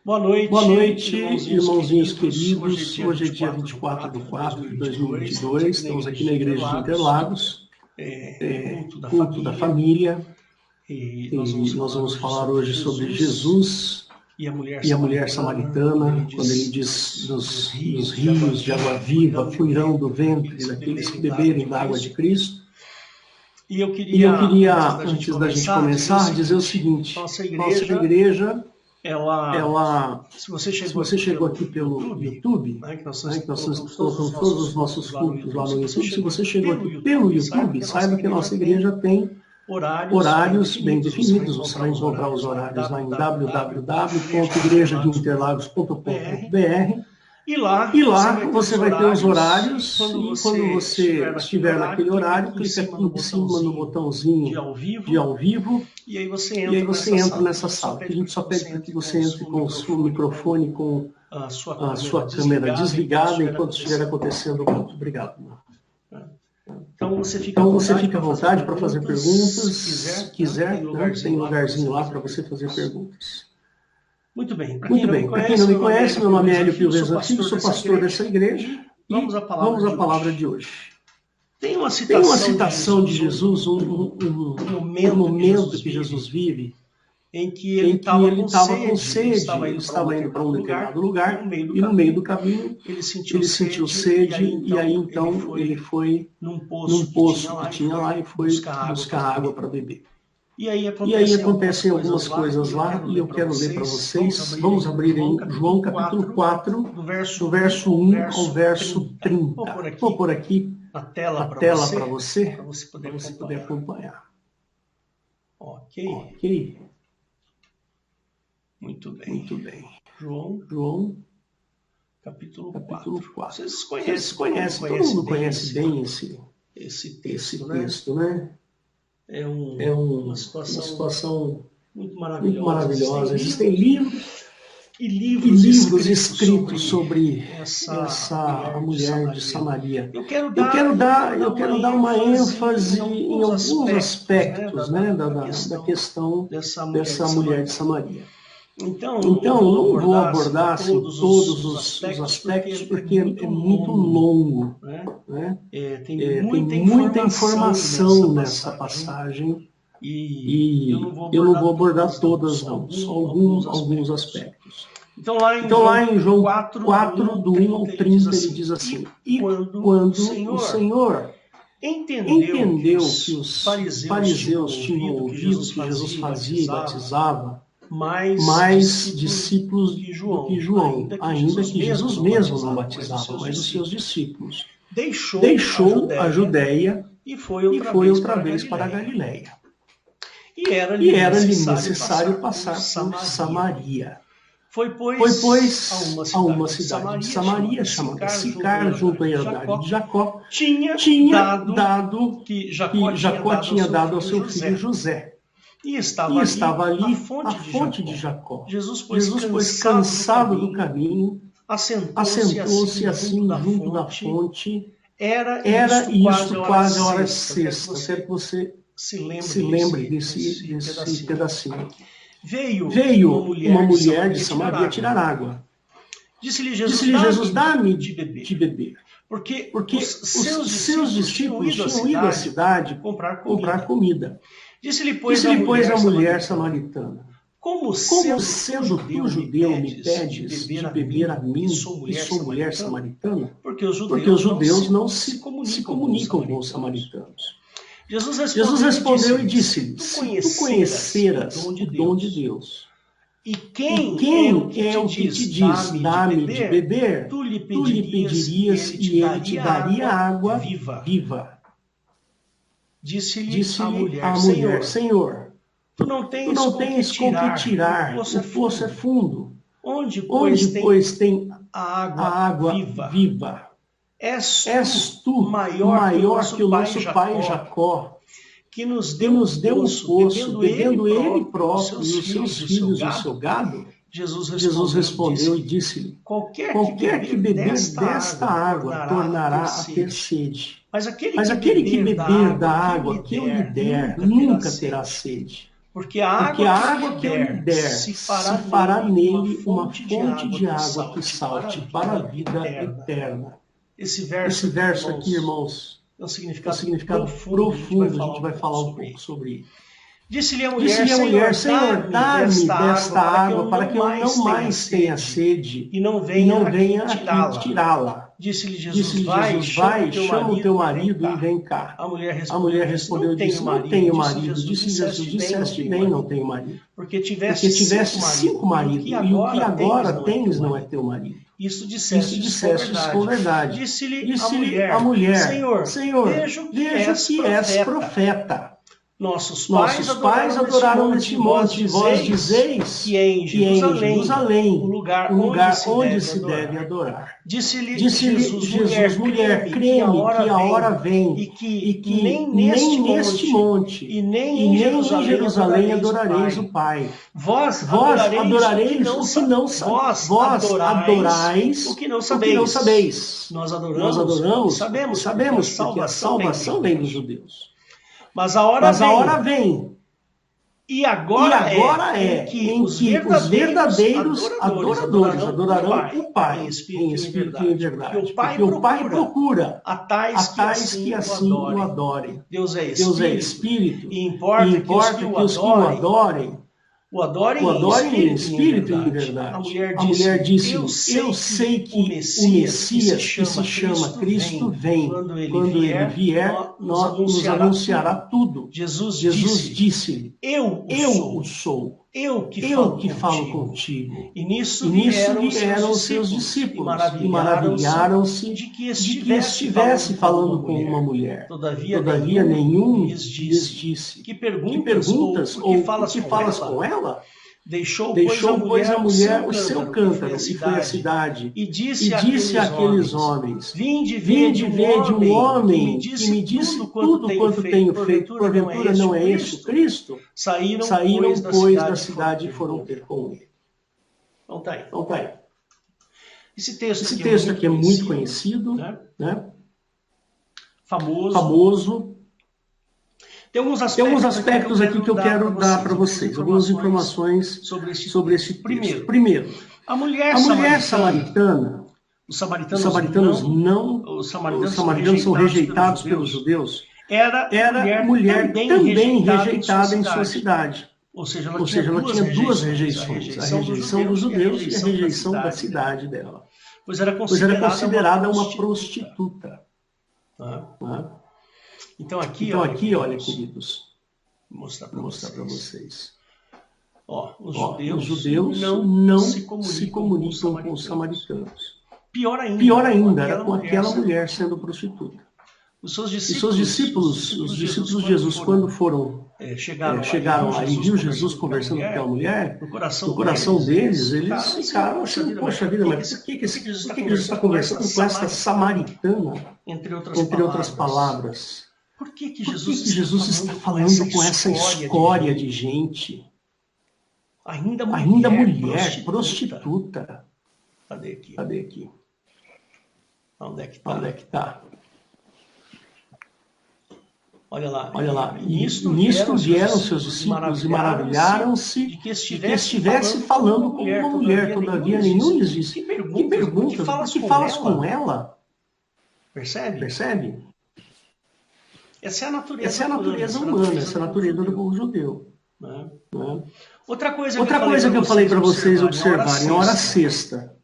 Boa noite, irmãozinhos queridos. Hoje é dia 24 de 4 de 2022. Estamos aqui na Igreja de Interlagos, culto da família. E nós vamos falar hoje sobre Jesus e a mulher samaritana, quando ele diz nos rios de água viva fluirão do ventre daqueles que beberem da água de Cristo. E eu queria, antes da gente começar, dizer o seguinte: nossa igreja, se você chegou aqui pelo YouTube, né, que nós colocamos todos os nossos cultos lá no YouTube, se você chegou aqui pelo YouTube, saiba que a nossa igreja tem horários bem definidos. Você vai encontrar os horários lá em www.igrejadeinterlagos.com.br. E lá você vai ter os horários, e quando você estiver naquele horário, clica aqui em cima no botãozinho de ao vivo, e aí você entra nessa sala. A gente só pede para que você entre com o seu microfone, com a sua câmera desligada enquanto estiver acontecendo o culto. Obrigado. Então você fica à vontade para fazer perguntas, se quiser, tem um lugarzinho lá para você fazer perguntas. Muito bem, para quem não me conhece, meu nome é Hélio Pio Vezan Filho, sou pastor dessa igreja, e vamos à palavra de hoje. Tem uma citação de Jesus, um momento que Jesus vive, em que ele estava com sede, ele estava indo para um determinado lugar, e no meio do caminho ele sentiu sede, e aí então ele foi num poço que tinha lá e foi buscar água para beber. E aí acontecem algumas coisas lá, e eu quero ler para vocês. Vamos abrir em João capítulo 4, do verso 1 ao verso 30. Vou pôr aqui a tela para você poder acompanhar. Ok. Muito bem. João capítulo 4. Vocês conhecem, todo mundo conhece bem esse texto, né? É uma situação muito maravilhosa. Existem livros escritos sobre essa mulher de Samaria. Eu quero dar uma ênfase em alguns aspectos, né, da questão dessa mulher de Samaria. Então, não vou abordar assim, todos os aspectos, porque é muito longo. Né? Tem muita informação nessa passagem, e eu não vou abordar todas, não, só alguns aspectos. Então, lá em João 4, do 1 ao 30, ele diz assim: E quando o Senhor entendeu que os fariseus tinham ouvido que Jesus fazia e batizava mais discípulos do que João, ainda que Jesus mesmo não batizava, mas os seus discípulos. Deixou a Judéia e foi outra vez para a Galiléia. E era-lhe necessário passar por Samaria. Foi, pois, a uma cidade de Samaria, chamada Sicar, junto à herdade de Jacó, tinha dado que Jacó tinha dado ao seu filho José. E estava ali a fonte de Jacó. Jesus, pois, cansado do caminho, assentou-se assim junto da fonte. Era isto quase a hora de sexta. Quero que você se lembre desse pedacinho. Veio uma mulher de Samaria tirar água. Disse-lhe Jesus: dá-me de beber. Porque os seus discípulos tinham ido à cidade comprar comida. Disse-lhe, pois, a mulher samaritana: Como sendo tu judeu me pedes de beber a mim, que sou mulher samaritana? Porque os judeus não se comunicam com os samaritanos. Jesus respondeu e disse-lhe: Se tu conheceras o dom de Deus, e quem é o que te diz, dá-me de beber, tu lhe pedirias e ele te daria água viva. Disse-lhe a mulher: Senhor, tu não tens com que tirar, o poço é fundo. Onde, pois, tem a água viva? És tu maior que o nosso pai Jacó, que nos deu um poço, bebendo ele próprio e os seus filhos e o seu gado? Jesus respondeu e disse-lhe: Qualquer que beber desta água tornará a ter sede. Mas aquele que beber da água que eu lhe der nunca terá sede. Porque a água que eu lhe der se fará nele uma fonte de água que salte para a vida eterna. Esse verso aqui, irmãos, é um significado profundo. A gente vai falar um pouco sobre ele. Disse-lhe a mulher, Senhor, dá-me desta água para que eu não mais tenha sede e não venha aqui tirá-la. Disse-lhe Jesus, vai, chama o teu marido e vem cá. A mulher respondeu, disse, não tenho marido. Disse Jesus, disseste bem, não tenho marido. Porque tiveste 5 maridos, e o que agora tens não é teu marido. Isso disseste com verdade. Disse-lhe a mulher, Senhor, vejo que és profeta. Nossos pais adoraram neste monte, e vós dizeis que é em Jerusalém o lugar onde se deve adorar. Disse-lhe Jesus, mulher, creme que a hora vem, e que nem neste monte, e nem em Jerusalém adorareis o Pai. Vós adorareis o que não adorais o que não sabeis. Nós adoramos, sabemos, porque a salvação vem dos judeus. Mas a hora vem. E agora é em que os verdadeiros adoradores adorarão o Pai em espírito e em verdade. Porque o Pai procura a tais que assim o adorem. Deus é Espírito e importa que os que o adorem o adorem em espírito e em verdade. A mulher disse, eu sei que o Messias, que se chama Cristo, vem. Quando ele vier, nos anunciará tudo. Jesus disse-lhe, eu o sou. Eu que falo contigo. E nisso vieram os seus discípulos e maravilharam-se de que estivesse falando com uma mulher. Todavia nenhum lhes disse, que perguntas ou que falas com ela? Deixou, pois, a mulher o seu cântaro e foi à cidade, e disse àqueles homens, vinde ver de um homem que me disse tudo quanto tenho feito, porventura não é este o Cristo? Saíram, pois, da cidade e foram ter com ele. Então tá aí. Esse texto aqui é muito conhecido, né? Famoso. Tem alguns aspectos aqui que eu quero dar para vocês, algumas informações sobre esse texto. Primeiro, a mulher samaritana, os samaritanos são rejeitados pelos judeus, era mulher também rejeitada em sua cidade. Ou seja, ela tinha duas rejeições, a rejeição dos judeus e a rejeição da cidade dela. Pois era considerada uma prostituta. Então aqui, olha, queridos, vou mostrar para vocês. Os judeus não se comunicam com os samaritanos. Pior ainda, era com aquela mulher sendo prostituta. Os seus discípulos, os discípulos de Jesus, quando chegaram lá e viu Jesus conversando com aquela mulher, no coração deles, eles ficaram assim, poxa vida, mas por que Jesus está conversando com essa samaritana? Entre outras palavras. Por que Jesus está falando com essa escória de gente? Ainda mulher, prostituta. Cadê aqui? Onde é que está? Olha lá. Nisto vieram seus discípulos e maravilharam-se de que estivesse falando com uma mulher. Todavia nenhum lhes disse, que perguntas? Por que falas com ela? Percebe? Essa é a natureza humana, essa é a natureza do povo judeu. Outra coisa que eu falei para vocês observarem, a hora sexta.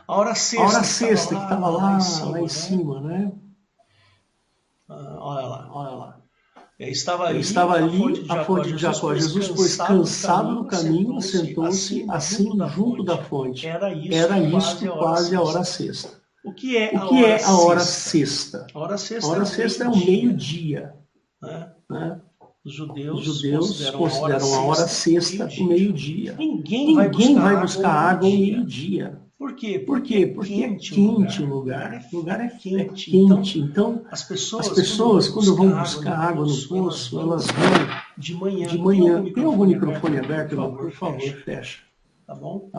A hora sexta que estava lá em cima, né? Olha lá. Estava ali a fonte de Jacó. Jesus, pois cansado do caminho, sentou-se assim junto da fonte. Era isto quase a hora sexta. O que é a hora sexta? A hora sexta é o meio-dia. Os judeus consideram a hora sexta o meio-dia. Ninguém vai buscar água ao meio-dia. Por quê? Porque é quente o lugar. O lugar é quente. Então, as pessoas, quando vão buscar água no poço, elas vão de manhã. Tem algum microfone aberto? Por favor, fecha. Tá bom?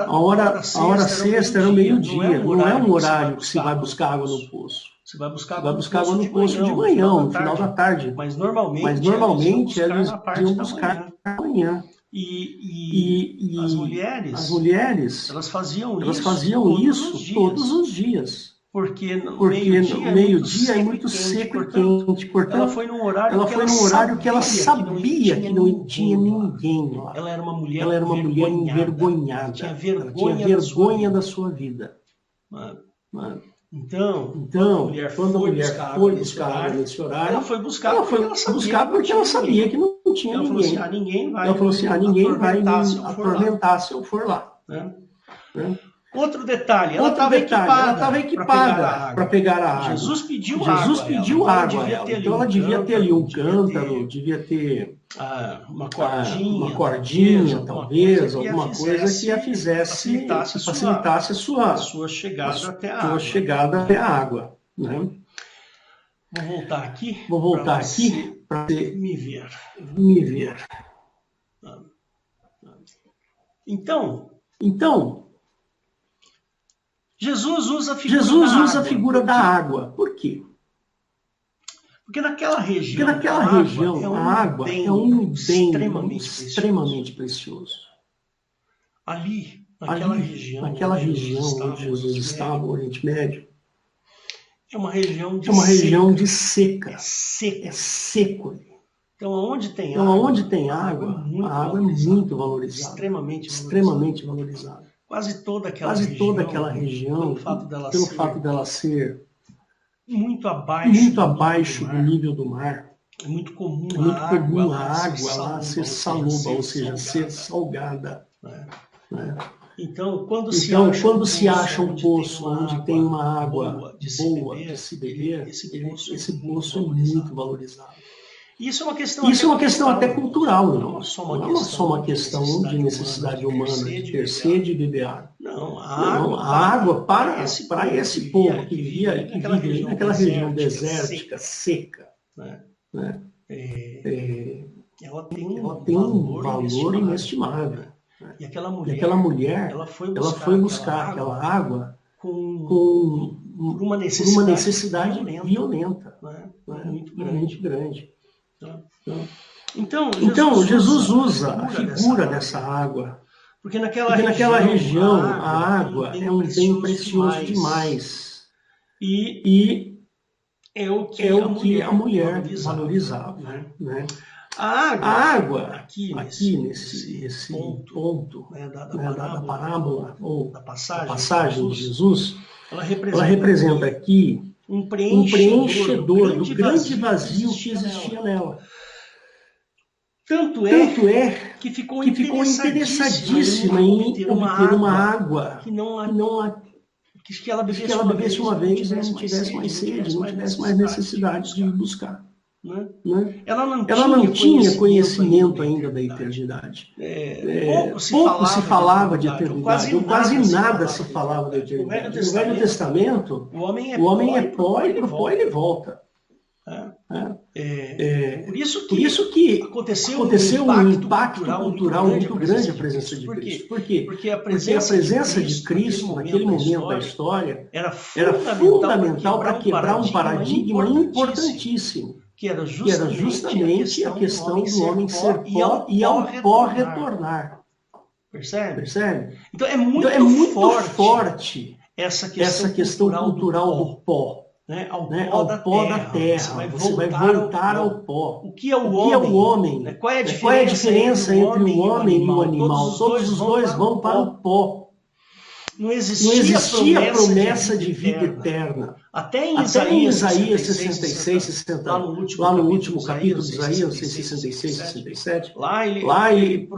A hora sexta era o meio-dia. Não é um horário que se vai buscar água no poço. Você vai buscar água no poço de manhã, no final da tarde. Mas normalmente eles iam buscar na manhã. E as mulheres, elas faziam isso todos os dias. Porque no meio-dia é muito seco e quente. Portanto, ela foi num horário que ela sabia que não tinha ninguém lá. Ela era uma mulher envergonhada. Ela tinha vergonha da sua vida. Então, quando a mulher foi buscar água nesse horário, ela foi buscar porque ela sabia que não tinha ninguém. Ela falou assim, ninguém vai me atormentar se eu for lá. Outro detalhe, ela estava equipada para pegar a água. Jesus pediu água. Então ela devia ter ali um cântaro, devia ter uma cordinha, talvez, alguma coisa que a fizesse, facilitasse a sua chegada até a água. Né? Vou voltar aqui para você me ver. Então, Jesus usa a figura da água. Por quê? Porque naquela região, a água é um bem extremamente precioso. Ali, naquela região onde Jesus estava, no Oriente Médio, é uma região de seca. É seco. Então, onde tem água, a água é muito valorizada. Extremamente valorizada. Quase toda aquela região, pelo fato dela ser muito abaixo do nível do mar, é muito comum a água lá ser saluba, ou seja, ser salgada. Né? Então, quando se acha um poço onde tem uma água boa de se beber, esse poço é muito valorizado. Isso é uma questão até cultural, não é só uma questão de necessidade humana, de ter sede e beber água. Não, a água para esse povo que vive naquela região desértica, seca, né? Ela tem um valor inestimável. E aquela mulher, ela foi buscar aquela água por uma necessidade violenta, muito grande. Então, Jesus usa a figura dessa água, porque naquela região a água é um bem precioso demais. E é o que a mulher valorizava. Né? A água aqui nesse ponto da parábola, ou da passagem de Jesus, ela representa aqui um preenchedor do grande vazio que existia nela. Tanto é que ficou interessadíssima em obter uma água que ela bebesse uma vez e não tivesse mais sede, não tivesse mais necessidade de ir buscar. Né? Ela não tinha conhecimento ainda da eternidade. Pouco se falava de eternidade, quase nada se falava da eternidade. No Velho Testamento, o homem é pó e pro pó ele volta. Por isso que aconteceu um impacto cultural muito grande a presença de Cristo. Por quê? Porque a presença de Cristo naquele momento da história era fundamental para quebrar um paradigma importantíssimo, que era justamente a questão do homem ser pó e ao pó retornar. Percebe? Então é muito forte essa questão cultural do pó. Ao pó da terra, você vai voltar ao pó. O que é o homem? Qual é a diferença entre o homem e o animal? Todos os dois vão para o pó. Não existia promessa de vida eterna. Até em Isaías 66, 60, lá no último capítulo de Isaías, 66, 67, lá ele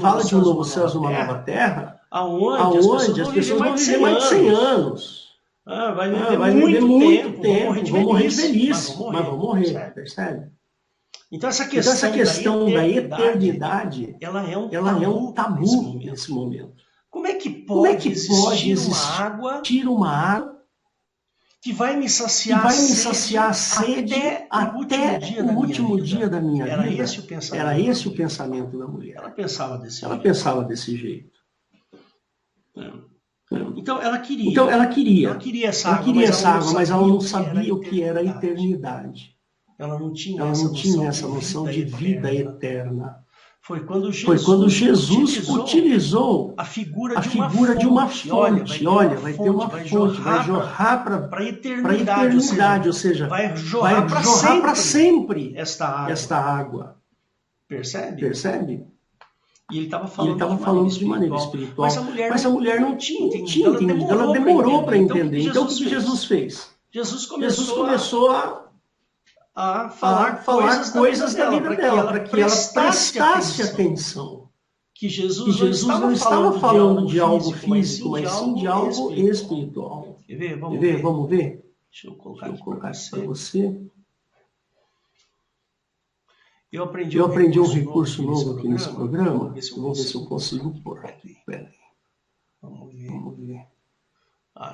fala de um novo céu e uma nova terra, aonde as pessoas vão viver mais de 100 anos. Vai viver muito tempo, vão morrer de velhice, mas vão morrer, percebe? Então essa questão da eternidade, ela é um tabu nesse momento. Como é que pode existir uma água que vai me saciar a sede até o último dia da minha vida? Era esse o pensamento da mulher. Ela pensava desse jeito. Então ela queria essa água, mas ela não sabia o que era a eternidade. Ela não tinha essa noção de vida eterna. Foi quando Jesus utilizou a figura de uma fonte. Olha, vai ter uma fonte, vai jorrar para a eternidade, ou seja, vai jorrar para sempre esta água. Percebe? E ele estava falando de maneira espiritual. Mas a mulher não tinha entendido, ela demorou para entender. Então o que Jesus fez? Jesus começou a falar coisas da vida dela, para que ela prestasse atenção. Que Jesus não estava falando de algo físico, mas sim de algo espiritual. Quer ver? Vamos ver? Deixa eu colocar aqui para você. Eu aprendi um recurso novo aqui nesse programa. Vou ver se eu consigo pôr. Espera aí. Vamos ver.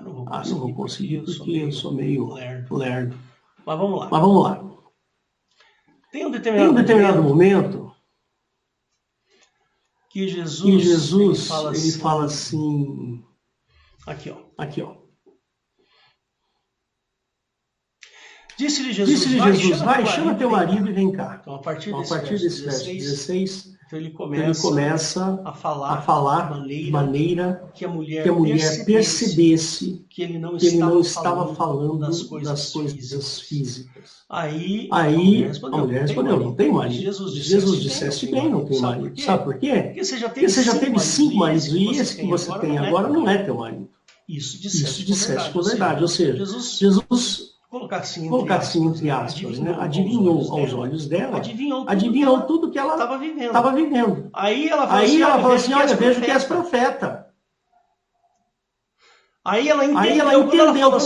Não vou conseguir porque eu sou meio lerdo. Mas vamos lá. Tem um determinado momento que Jesus ele fala assim. Aqui, ó. Disse-lhe Jesus, vai, chama teu marido e vem cá. Então, a partir desse verso 16, então ele começa a falar de maneira que a mulher percebesse que ele não estava falando das coisas físicas. Aí a mulher respondeu, não tem marido. Jesus disseste bem, não tem marido. Sabe por quê? Porque você já teve 5 maridos e esse que você tem agora não é teu marido. Isso disseste com verdade. Ou seja, Jesus... Colocar assim entre aspas, né? Adivinhou aos olhos dela, adivinhou tudo que ela estava vivendo. Aí ela falou assim, olha, vejo que és profeta. Aí ela entendeu, quando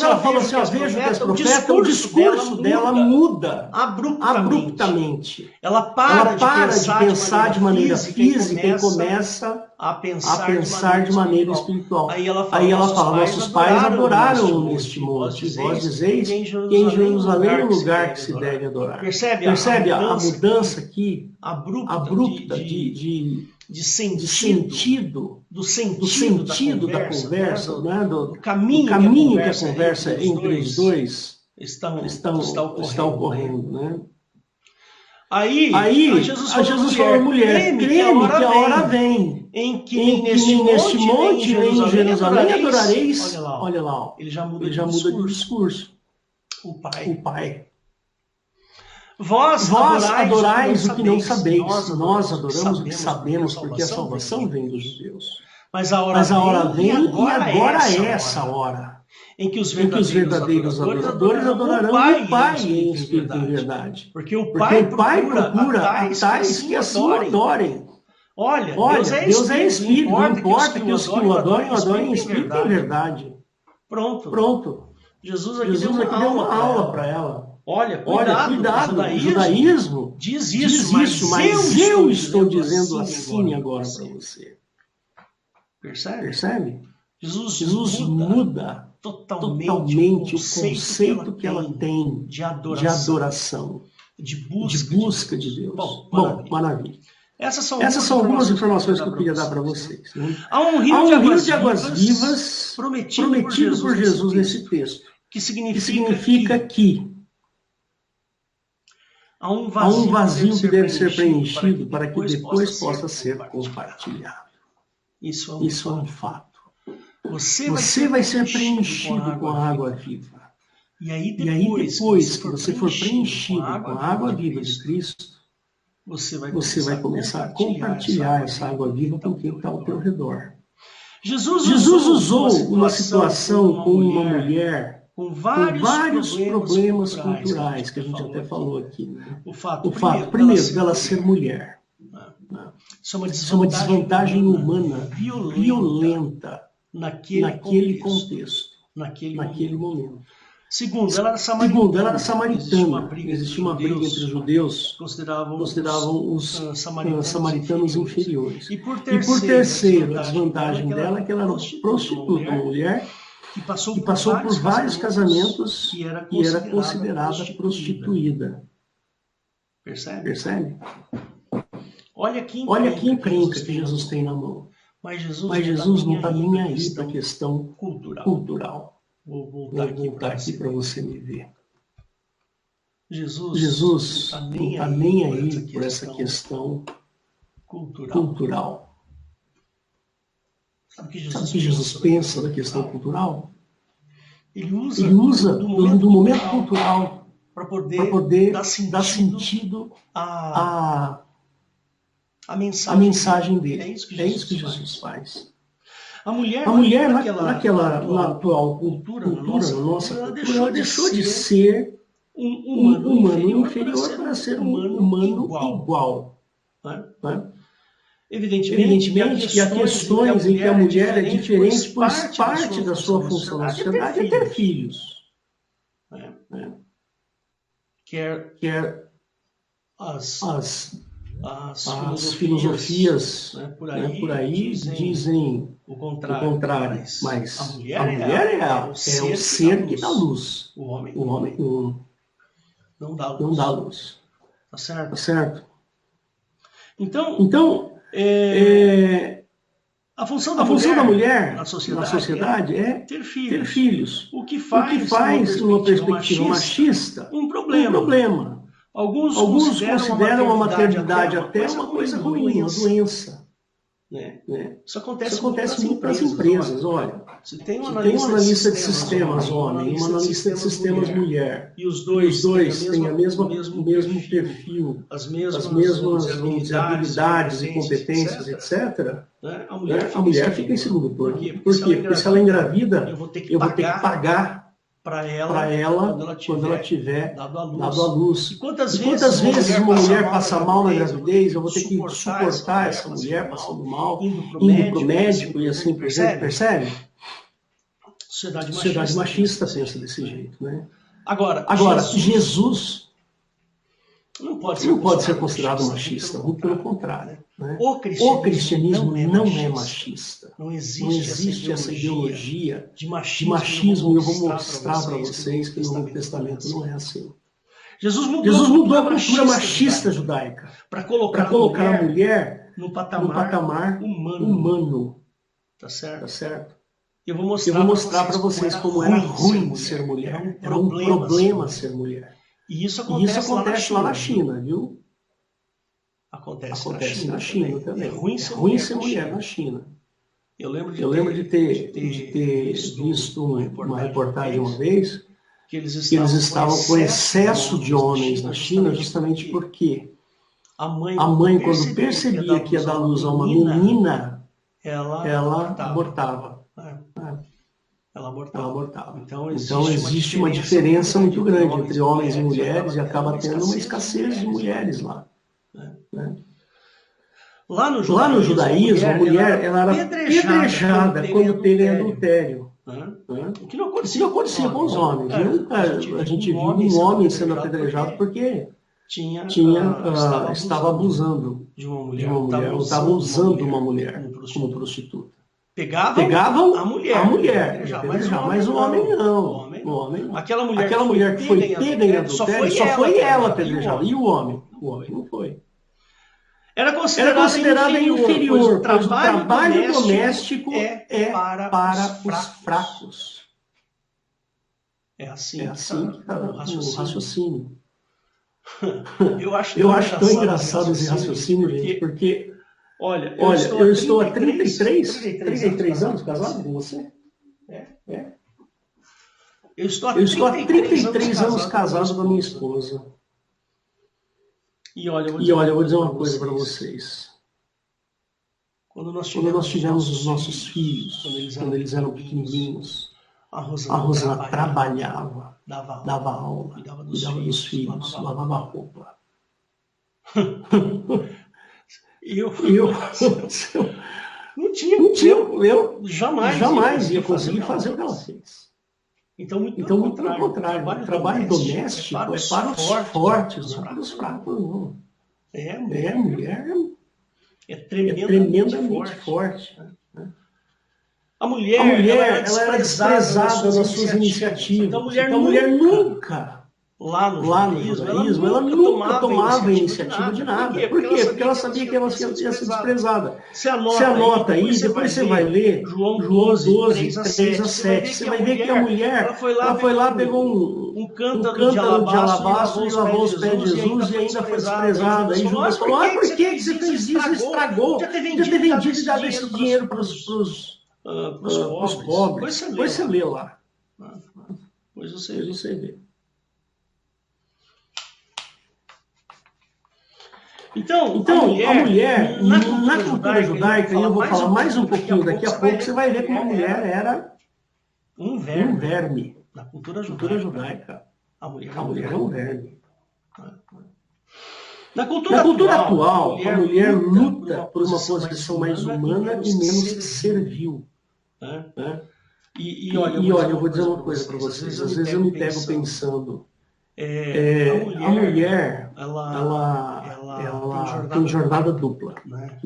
ela falou assim, vejo que és profeta, o discurso dela muda abruptamente. Ela para de pensar de maneira física e começa a pensar de maneira espiritual. Aí ela fala, nossos pais adoraram neste monte. Vós dizeis que em Jerusalém é o lugar que se deve adorar. Percebe a mudança aqui, abrupta de sentido, do sentido da conversa, né? do caminho que a conversa entre os dois está ocorrendo. Né? Aí Jesus falou, mulher, creme que a hora vem, em que nem neste monte, nem em Jerusalém adorareis. Olha lá, ele já muda de discurso. O Pai. Vós adorais o que não sabeis, nós adoramos o que sabemos, porque a salvação vem dos judeus. Mas a hora vem e agora é essa hora, em que os verdadeiros adoradores adorarão o Pai em espírito e em verdade. Porque o Pai procura a tais que assim o adorem. Olha, Deus é espírito, não importa que os que o adorem em espírito e em verdade. Pronto. Jesus aqui deu uma aula para ela. Olha, cuidado, o judaísmo diz isso, mas eu estou dizendo assim agora para você. Percebe? Jesus muda totalmente o conceito que ela tem de adoração, de busca de Deus. Bom, maravilha. Essas são algumas informações que eu queria dar para vocês. Né? Há um rio de águas vivas prometido por Jesus nesse texto, que significa que há um vazio que deve ser preenchido para que depois possa ser compartilhado. Isso é um fato. Você vai ser preenchido com a água viva. E aí depois que você for preenchido com a água viva de Cristo, você vai começar a compartilhar essa água viva com quem está ao teu redor. Jesus usou uma situação com uma mulher com vários problemas culturais, que a gente até falou aqui. Né? O fato primeiro, dela ser mulher. Isso é uma desvantagem humana violenta naquele contexto, naquele momento. Segundo, ela era samaritana. Existia uma briga entre os judeus, consideravam os samaritanos inferiores. E por terceiro, a desvantagem dela é que ela era prostituta, uma mulher que passou por vários casamentos e era considerada prostituída. Percebe? Olha que encrenca que Jesus tem na mão. Mas Jesus não está nem aí para a questão cultural. Vou voltar aqui para você me ver. Jesus não está nem aí por essa questão cultural. Sabe o que Jesus pensa da questão cultural? Ele usa do momento cultural para poder dar sentido à mensagem dele. É isso que Jesus faz. A mulher na atual cultura, na nossa cultura, ela deixou de ser um humano inferior para ser um humano igual. Né? Evidentemente que há questões em que a mulher é diferente, pois parte da sua função na sociedade é ter filhos. Né? Quer as filosofias, né, por aí dizem o contrário, mas a mulher é o ser que dá luz. O homem não dá luz. Tá certo? Então a função da mulher na sociedade é ter filhos. O que faz, numa perspectiva machista, um problema. Alguns consideram a maternidade até uma coisa ruim, uma doença. Né? Isso acontece muito nas empresas. Olha, se tem um analista de sistemas homem e um analista de sistemas mulher, e os dois têm o mesmo perfil, as mesmas habilidades e competências, etc., a mulher fica em segundo plano. Por quê? Porque se ela engravida, eu vou ter que pagar para ela quando ela tiver dado à luz. E quantas vezes uma mulher passa mal na gravidez, eu vou ter que suportar essa mulher passando mal, indo para o médico e assim por diante, percebe? Sociedade machista pensa desse jeito, né? Agora, Jesus não pode ser considerado machista, muito pelo contrário. Né? O cristianismo não é machista. Não existe essa ideologia de machismo, e eu vou mostrar para vocês que no Novo Testamento não é assim. Jesus mudou a cultura machista judaica para colocar a mulher no patamar humano. Tá certo? Eu vou mostrar para vocês como era ruim ser mulher. Era um problema ser mulher. E isso acontece lá na China, viu? Acontece na China também. É ruim ser mulher na China. Eu lembro de ter visto uma reportagem uma vez que eles estavam com excesso de homens na China, justamente porque a mãe, quando percebia que ia dar luz a uma menina, ela abortava. Ela abortava. Então existe uma diferença muito grande entre homens e mulheres e acaba tendo uma escassez de mulheres lá. Né? Lá no judaísmo, a mulher ela era apedrejada quando teve adultério. O que não acontecia com os homens. Nunca a gente viu um homem sendo apedrejado porque estava abusando de uma mulher, ou estava usando uma mulher como prostituta. Pegavam a mulher, mas o homem não. Aquela mulher que foi pega em adultério, só foi ela apedrejada. E o homem? O homem não foi. Era considerada inferior, pois o trabalho doméstico é para os fracos. É assim que está no raciocínio. Eu acho tão engraçado esse raciocínio, gente, porque... Olha, eu estou há 33 anos casado com você. Eu estou há 33 anos casado com a minha esposa. E olha, eu vou dizer uma coisa para vocês. Quando nós tivemos os nossos filhos, quando eles eram pequenininhos, a Rosana trabalhava, dava aula, cuidava dos filhos, lavava roupa. Eu eu jamais ia conseguir fazer o que ela fez. Então, muito pelo contrário, o trabalho doméstico é para os fortes, não é para os fracos, não. A mulher é tremendamente forte. Né? A mulher ela era desprezada nas suas iniciativas. Então, a mulher nunca lá no judaísmo, ela nunca tomava iniciativa de nada. Por quê? Porque ela sabia que ela ia ser desprezada. Você anota aí, depois você vai ler João 12, 3 a 7. Você vai ver que a mulher, ela foi lá, pegou um cântaro de alabastro e lavou os pés de Jesus e ainda foi desprezada. Aí Judas falou, por que você fez isso? Estragou. Já ter vendido e dado esse dinheiro para os pobres. Depois você lê lá. Depois você vê. Então a mulher na cultura judaica, e eu vou falar mais um pouquinho daqui a pouco, você vai ver como a mulher era um verme. Na cultura judaica, a mulher é um verme. Na cultura atual, a mulher luta por uma posição mais humana e menos servil. E olha, eu vou dizer uma coisa para vocês. Às vezes eu me pego pensando, a mulher, ela tem jornada dupla, né?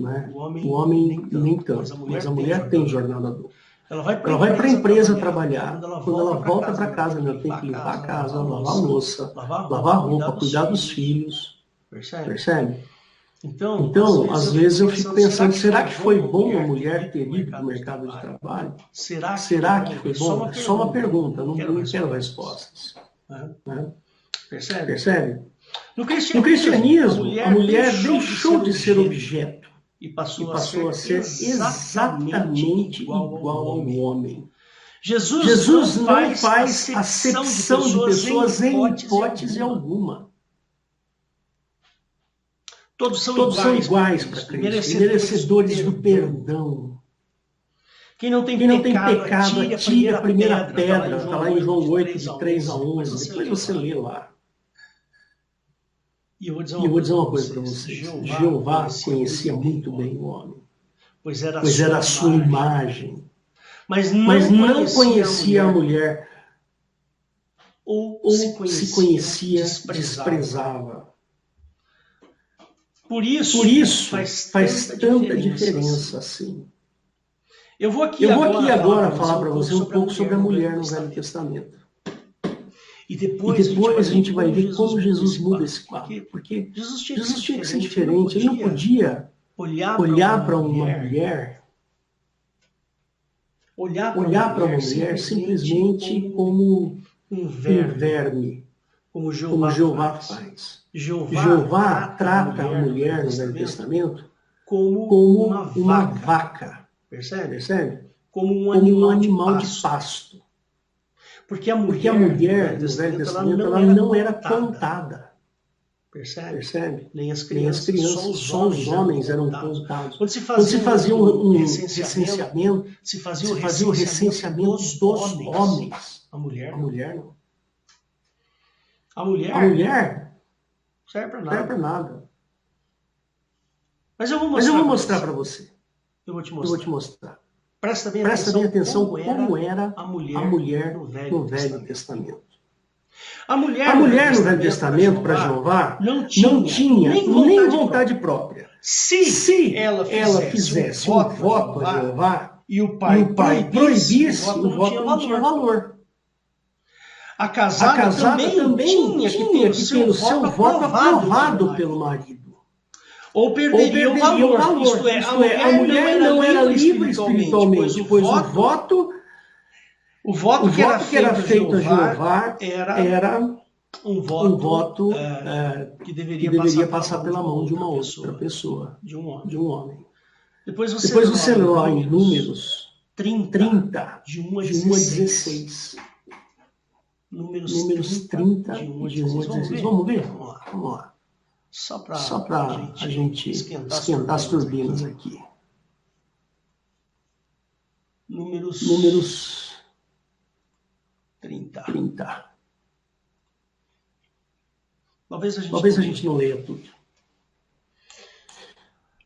O homem nem tanto, mas a mulher tem jornada dupla. Ela vai para a empresa trabalhar, quando ela volta para casa, ela tem que limpar a casa, lavar a louça, lavar a roupa, cuidar dos filhos. Percebe? Então, às vezes eu fico pensando, será que foi bom a mulher ter ido para o mercado de trabalho? Será que foi bom? É só uma pergunta, não quero respostas. Percebe? No cristianismo, a mulher deixou de ser objeto e passou a ser exatamente igual ao homem. Jesus não faz acepção de pessoas em hipótese alguma. Todos são iguais para Cristo, merecedores do perdão. Quem não tem pecado, atire a primeira pedra. Está lá em João 8, de 3 a 11. Depois você lê lá. E eu vou dizer uma coisa para vocês. Jeová conhecia muito bem o homem, pois era a sua imagem. Mas não conhecia a mulher, ou se conhecia, desprezava. Por isso faz tanta diferença assim. Eu vou aqui agora falar para você um pouco sobre a mulher no Velho Testamento. E depois a gente vai ver como Jesus muda esse quadro. Porque Jesus tinha que ser diferente. Ele não podia olhar para uma mulher, simplesmente como um verme, como Jeová faz. Jeová trata a mulher no Velho Testamento como uma vaca. Percebe? Como um animal de pasto. Porque a mulher no Velho Testamento ela não era contada. Percebe? Nem as crianças, só os homens eram contados. Quando se fazia um recenseamento, se fazia o recenseamento dos homens. A mulher não. A mulher serve para nada. Mas eu vou mostrar para você. Eu vou te mostrar. Presta bem atenção como era a mulher no Velho Testamento. A mulher no Velho Testamento, para Jeová, não tinha nem vontade própria. Se ela fizesse um voto a Jeová e o pai proibisse, o voto não tinha valor. A casada também tinha que ter o seu voto aprovado pelo marido. Ou perderia o valor. Isto é, a mulher não era livre espiritualmente, pois o voto que era feito a Jeová era um voto que deveria passar pela mão de uma outra pessoa, de um homem. Depois você lê lá em Números 30, de 1 a 16. Números 30, de 1 a 16. Vamos ver? Vamos lá. Só para a gente esquentar as turbinas aqui. Números 30. Talvez a gente não leia tudo.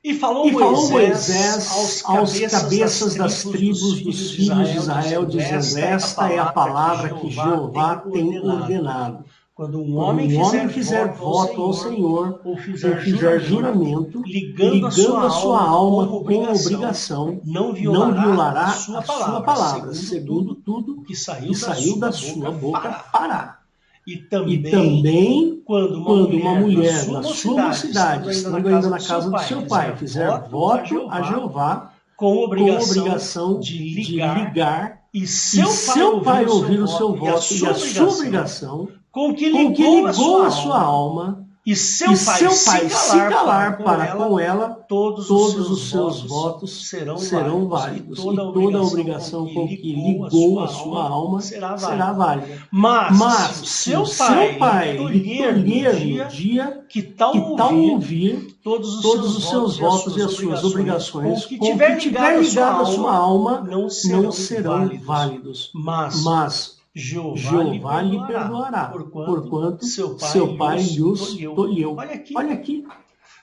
E falou Moisés aos cabeças das tribos dos filhos de Israel, dizendo: esta é a palavra que Jeová tem ordenado. Quando um homem fizer voto ao Senhor, ou fizer juramento, ligando a sua alma com obrigação, não violará a sua palavra, segundo tudo que saiu da sua boca fará. E também, quando uma mulher na sua mocidade, estando ainda na casa do seu pai, fizer voto a Jeová, com obrigação de ligar, e seu pai ouvir o seu voto e a sua obrigação, com que ligou a sua alma, e seu pai se calar para com ela, todos os seus votos serão válidos. E toda a obrigação com que ligou a sua alma será válida. Mas se o seu pai lhe tolher no dia que tal ouvir todos os seus votos e as suas obrigações, com que tiver ligado a sua alma, não serão válidos. Mas Jeová lhe perdoará, porquanto seu pai lhes tolheu. Olha aqui.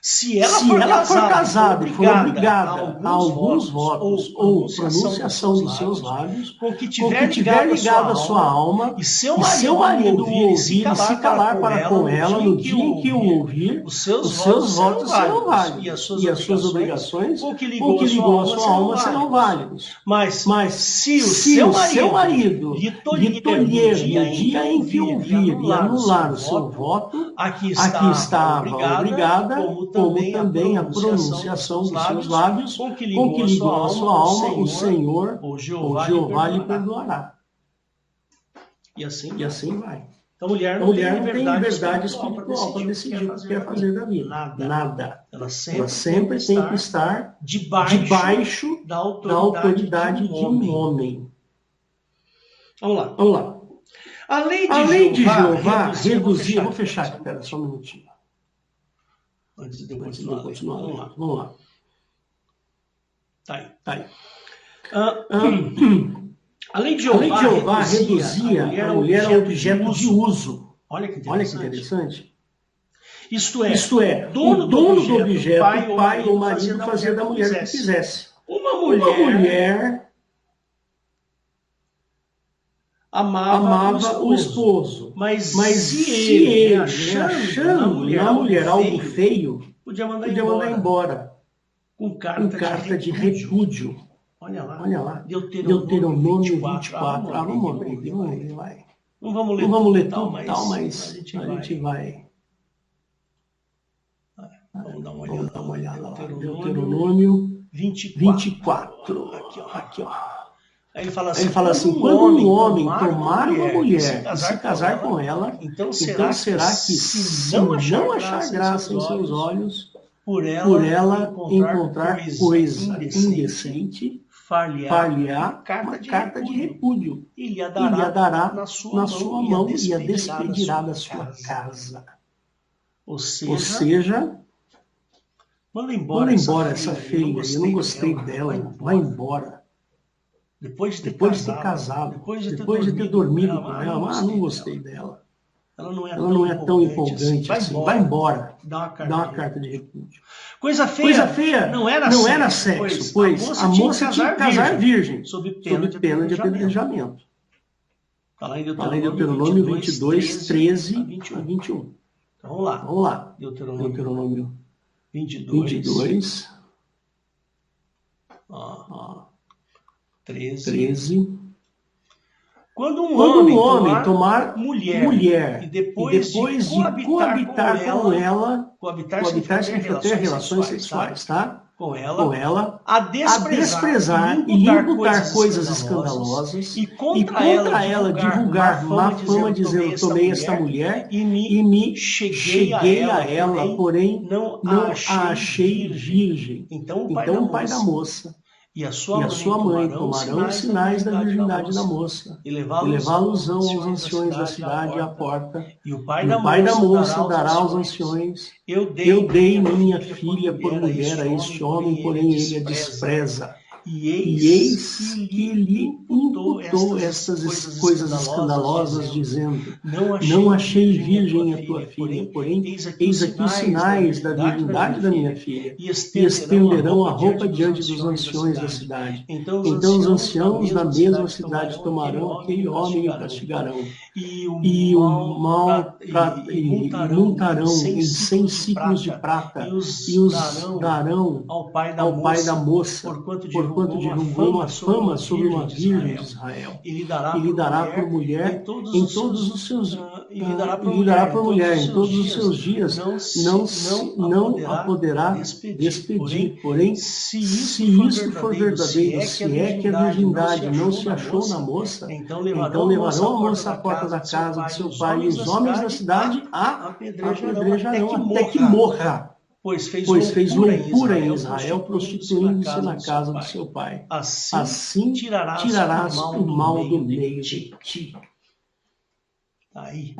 Se ela for casada e for obrigada a alguns votos ou pronunciação dos seus lábios, com que tiver ligado a sua alma, e seu marido o ouvir e se calar para com ela no dia em que o ouvir, os seus votos serão válidos, e as suas obrigações, com que ligou a sua alma, serão válidos. Mas se o seu marido lhe tolher no dia em que ouvir e anular o seu voto, aqui está obrigada, como também a pronunciação dos seus lábios, com que ligou a sua alma, o Senhor, ou Jeová lhe perdoará. E assim vai. Então, a mulher não tem liberdade espiritual para decidir o que quer fazer da vida. Nada. Ela sempre tem que estar debaixo da autoridade de um homem. Vamos lá. A lei de Jeová reduzia... Vou fechar aqui, espera só um minutinho. Antes de eu continuar. Vamos lá. Tá aí. A lei de Jeová reduzia a mulher a objeto de uso. Olha que interessante. Isto é, dono do objeto, o pai ou o marido, fazia da mulher o que quisesse. Uma mulher amava o esposo, mas se ele achando na mulher algo feio, podia mandar embora com carta de repúdio. Olha lá. Deuteronômio 24. Vamos ler, vai. Não vamos ler tudo, mas a gente vai. Vamos dar uma olhada lá. Deuteronômio 24. Aqui, ó. Aí ele fala assim, quando um homem tomar uma mulher e se casar com ela, então será que se não achar graça em seus olhos, por ela encontrar coisa indecente, far-lhe-á uma carta de repúdio, e lhe a dará na sua mão e a despedirá da sua casa. Ou seja, manda embora essa feia, eu não gostei dela, vai embora. Depois de ter casado, depois de ter dormido com ela, não gostei dela. Ela não é tão empolgante assim. Vai embora. Dá uma carta de repúdio. Coisa feia não era sexo, pois a moça tinha que casar virgem, sob pena de apedrejamento. Está lá em Deuteronômio 22, 13 a 21. Então, vamos lá. Deuteronômio 22. 13. Quando um homem tomar mulher e depois de coabitar com ela, coabitar significa ter relações sexuais, tá? Com ela, a desprezar e lhe imputar coisas escandalosas e contra ela divulgar má fama, dizendo, tomei esta mulher e me cheguei a ela, porém não a achei virgem. Então o pai da moça e a sua mãe tomarão os sinais da virgindade da moça e levá-los aos anciões da cidade à porta. E o pai da moça dará aos anciões: Eu dei minha filha por mulher a este homem, porém ele a despreza. E eis que lhe imputou estas coisas escandalosas, dizendo, não achei virgem a tua filha, porém eis aqui os sinais da virgindade da minha filha, e estenderão a roupa diante dos anciões da cidade. Então os anciãos da mesma cidade tomarão aquele homem e o castigarão, e montarão em 100 ciclos de prata, e os darão ao pai da moça, porquanto divulgou uma fama sobre uma virgem de Israel. Ele dará por mulher em todos os seus ele dará por mulher em todos os seus dias, não a poderá despedir. Porém, se isto for verdadeiro, se é que a virgindade não se achou na moça, então levarão a moça à porta da casa de seu pai, e os homens da cidade a apedrejarão até que morra. Pois fez loucura em Israel, prostituindo-se na casa do seu pai. Assim tirarás o mal do meio de ti. Aí.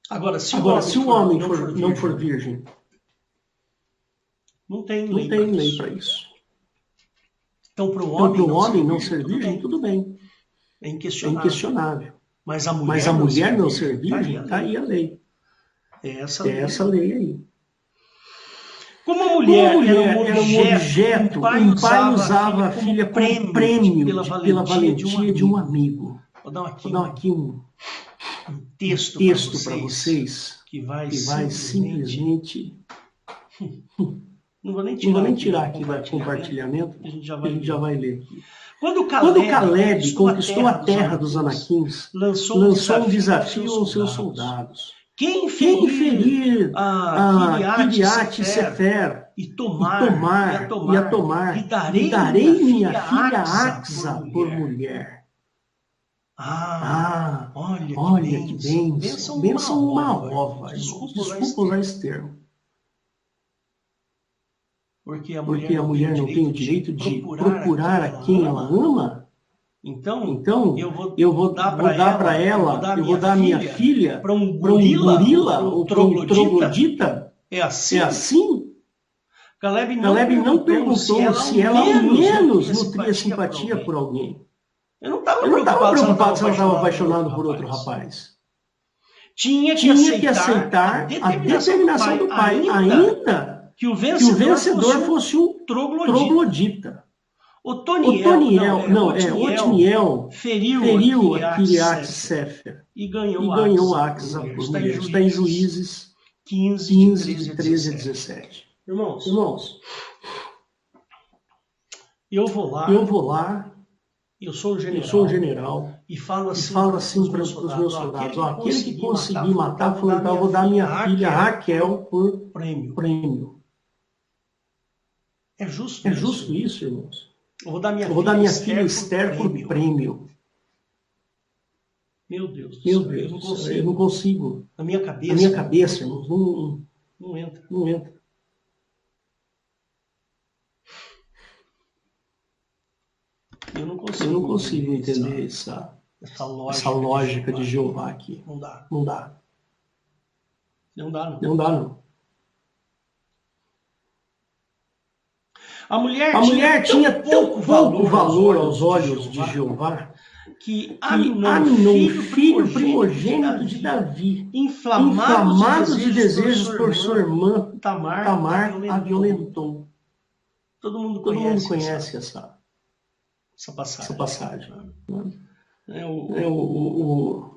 Agora, se o homem não for virgem, não tem lei para isso. Então, para o homem não ser virgem, tudo bem. É inquestionável. Mas a mulher não ser virgem, está aí a lei. É essa lei aí. Como a mulher era um objeto, um pai usava a filha como prêmio pela valentia de um amigo. Vou dar aqui um texto para vocês que vai simplesmente... Não vou nem tirar aqui do compartilhamento, a gente já vai ler aqui. Quando Caleb conquistou a terra dos Anaquins, lançou um desafio aos seus soldados. Quem ferir a Kiriat Sefer e a tomar, e darei minha filha Axa por mulher. Olha que bênção uma ova. Desculpa usar esse termo. Porque a mulher não tem o direito de procurar a quem ela ama? Então, eu vou dar para ela, eu vou dar minha filha para um gorila ou para um troglodita? É assim? Caleb não perguntou se ela ao menos nutria simpatia por alguém. Eu não estava preocupado se ela estava apaixonada por outro rapaz. Tinha que aceitar a determinação do pai, ainda que o vencedor fosse um troglodita. Otoniel feriu a Kiriat Sefer e ganhou Axa por mulher. Está em Juízes 15, de 13 a 17. Irmãos, eu vou lá, eu sou o general e falo assim para os meus soldados, aquele que conseguir matar, eu vou dar minha filha Raquel por prêmio. É justo isso, irmãos? Eu vou dar minha filha Esther por prêmio. Meu Deus, eu não consigo. Na minha cabeça, irmãos, não entra. Eu não consigo entender essa lógica de Jeová aqui. Não dá. A mulher tinha tão pouco valor aos olhos de Jeová que Aminon, filho primogênito de Davi, inflamado de desejos por sua irmã Tamar, a violentou. Todo mundo conhece essa passagem.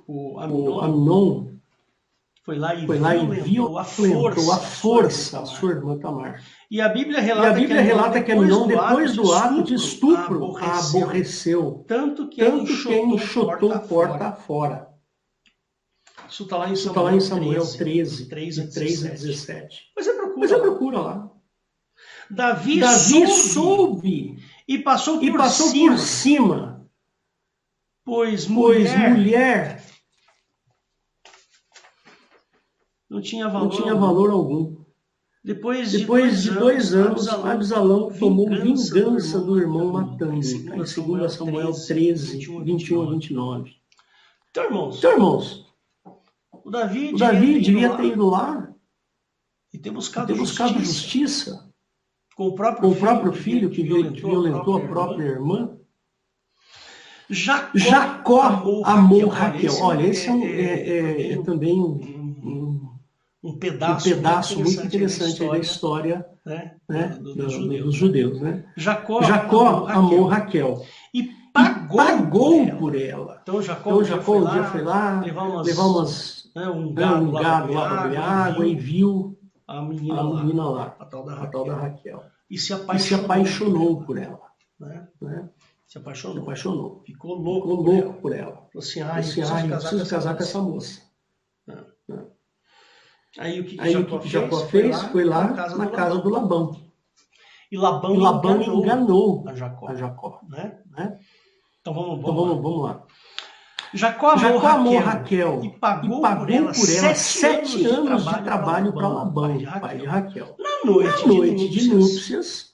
O Aminon foi lá e violentou a força a sua irmã Tamar. E a Bíblia relata que Aminon, depois do ato de estupro, a aborreceu, tanto que enxotou porta fora. Isso está lá em Samuel 13, 3 a 17. Mas você procura lá. Davi soube e passou por cima, pois mulher não tinha valor algum. Depois de 2 anos, Absalão tomou vingança do irmão matando, em 2 Samuel 13, 21 a 29. Então, irmãos, o Davi devia ter ido lá e ter buscado justiça com o próprio filho que violentou a própria irmã. Jacó amou Raquel. Olha, esse é também um pedaço muito interessante aí da história, né, dos judeus. Né? Jacó amou Raquel e pagou por ela. Então Jacó um dia foi lá levar um gado lá para beber água e viu a menina lá, a tal da Raquel. e se apaixonou por ela. Né? Se apaixonou. Ficou louco por ela. Falou assim, eu preciso casar com essa moça. Aí o que Jacó fez? Foi lá na casa do Labão. E Labão enganou a Jacó. Né? Então vamos lá. Jacó amou Raquel e pagou por ela 7 anos de trabalho para Labão, pai de Raquel. Na noite de núpcias,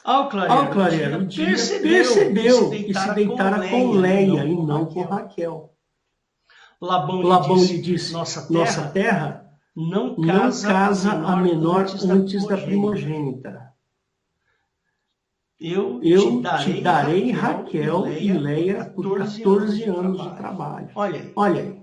ao clarear o dia, percebeu que se deitara com Leia e não com Raquel. Labão lhe disse, nossa terra não casa a menor antes da primogênita. Eu te darei Raquel e Leia por 14 anos de trabalho. Olha aí.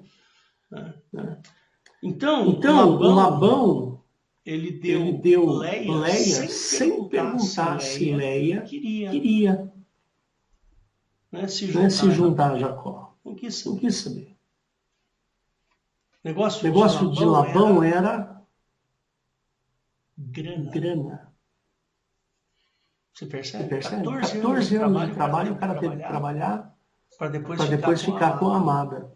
Então Labão ele deu Leia sem perguntar se Leia queria se juntar a Jacó. Não quis saber. O negócio de Labão era grana. Você percebe? 14 anos de trabalho, o cara teve que trabalhar para depois ficar com a amada.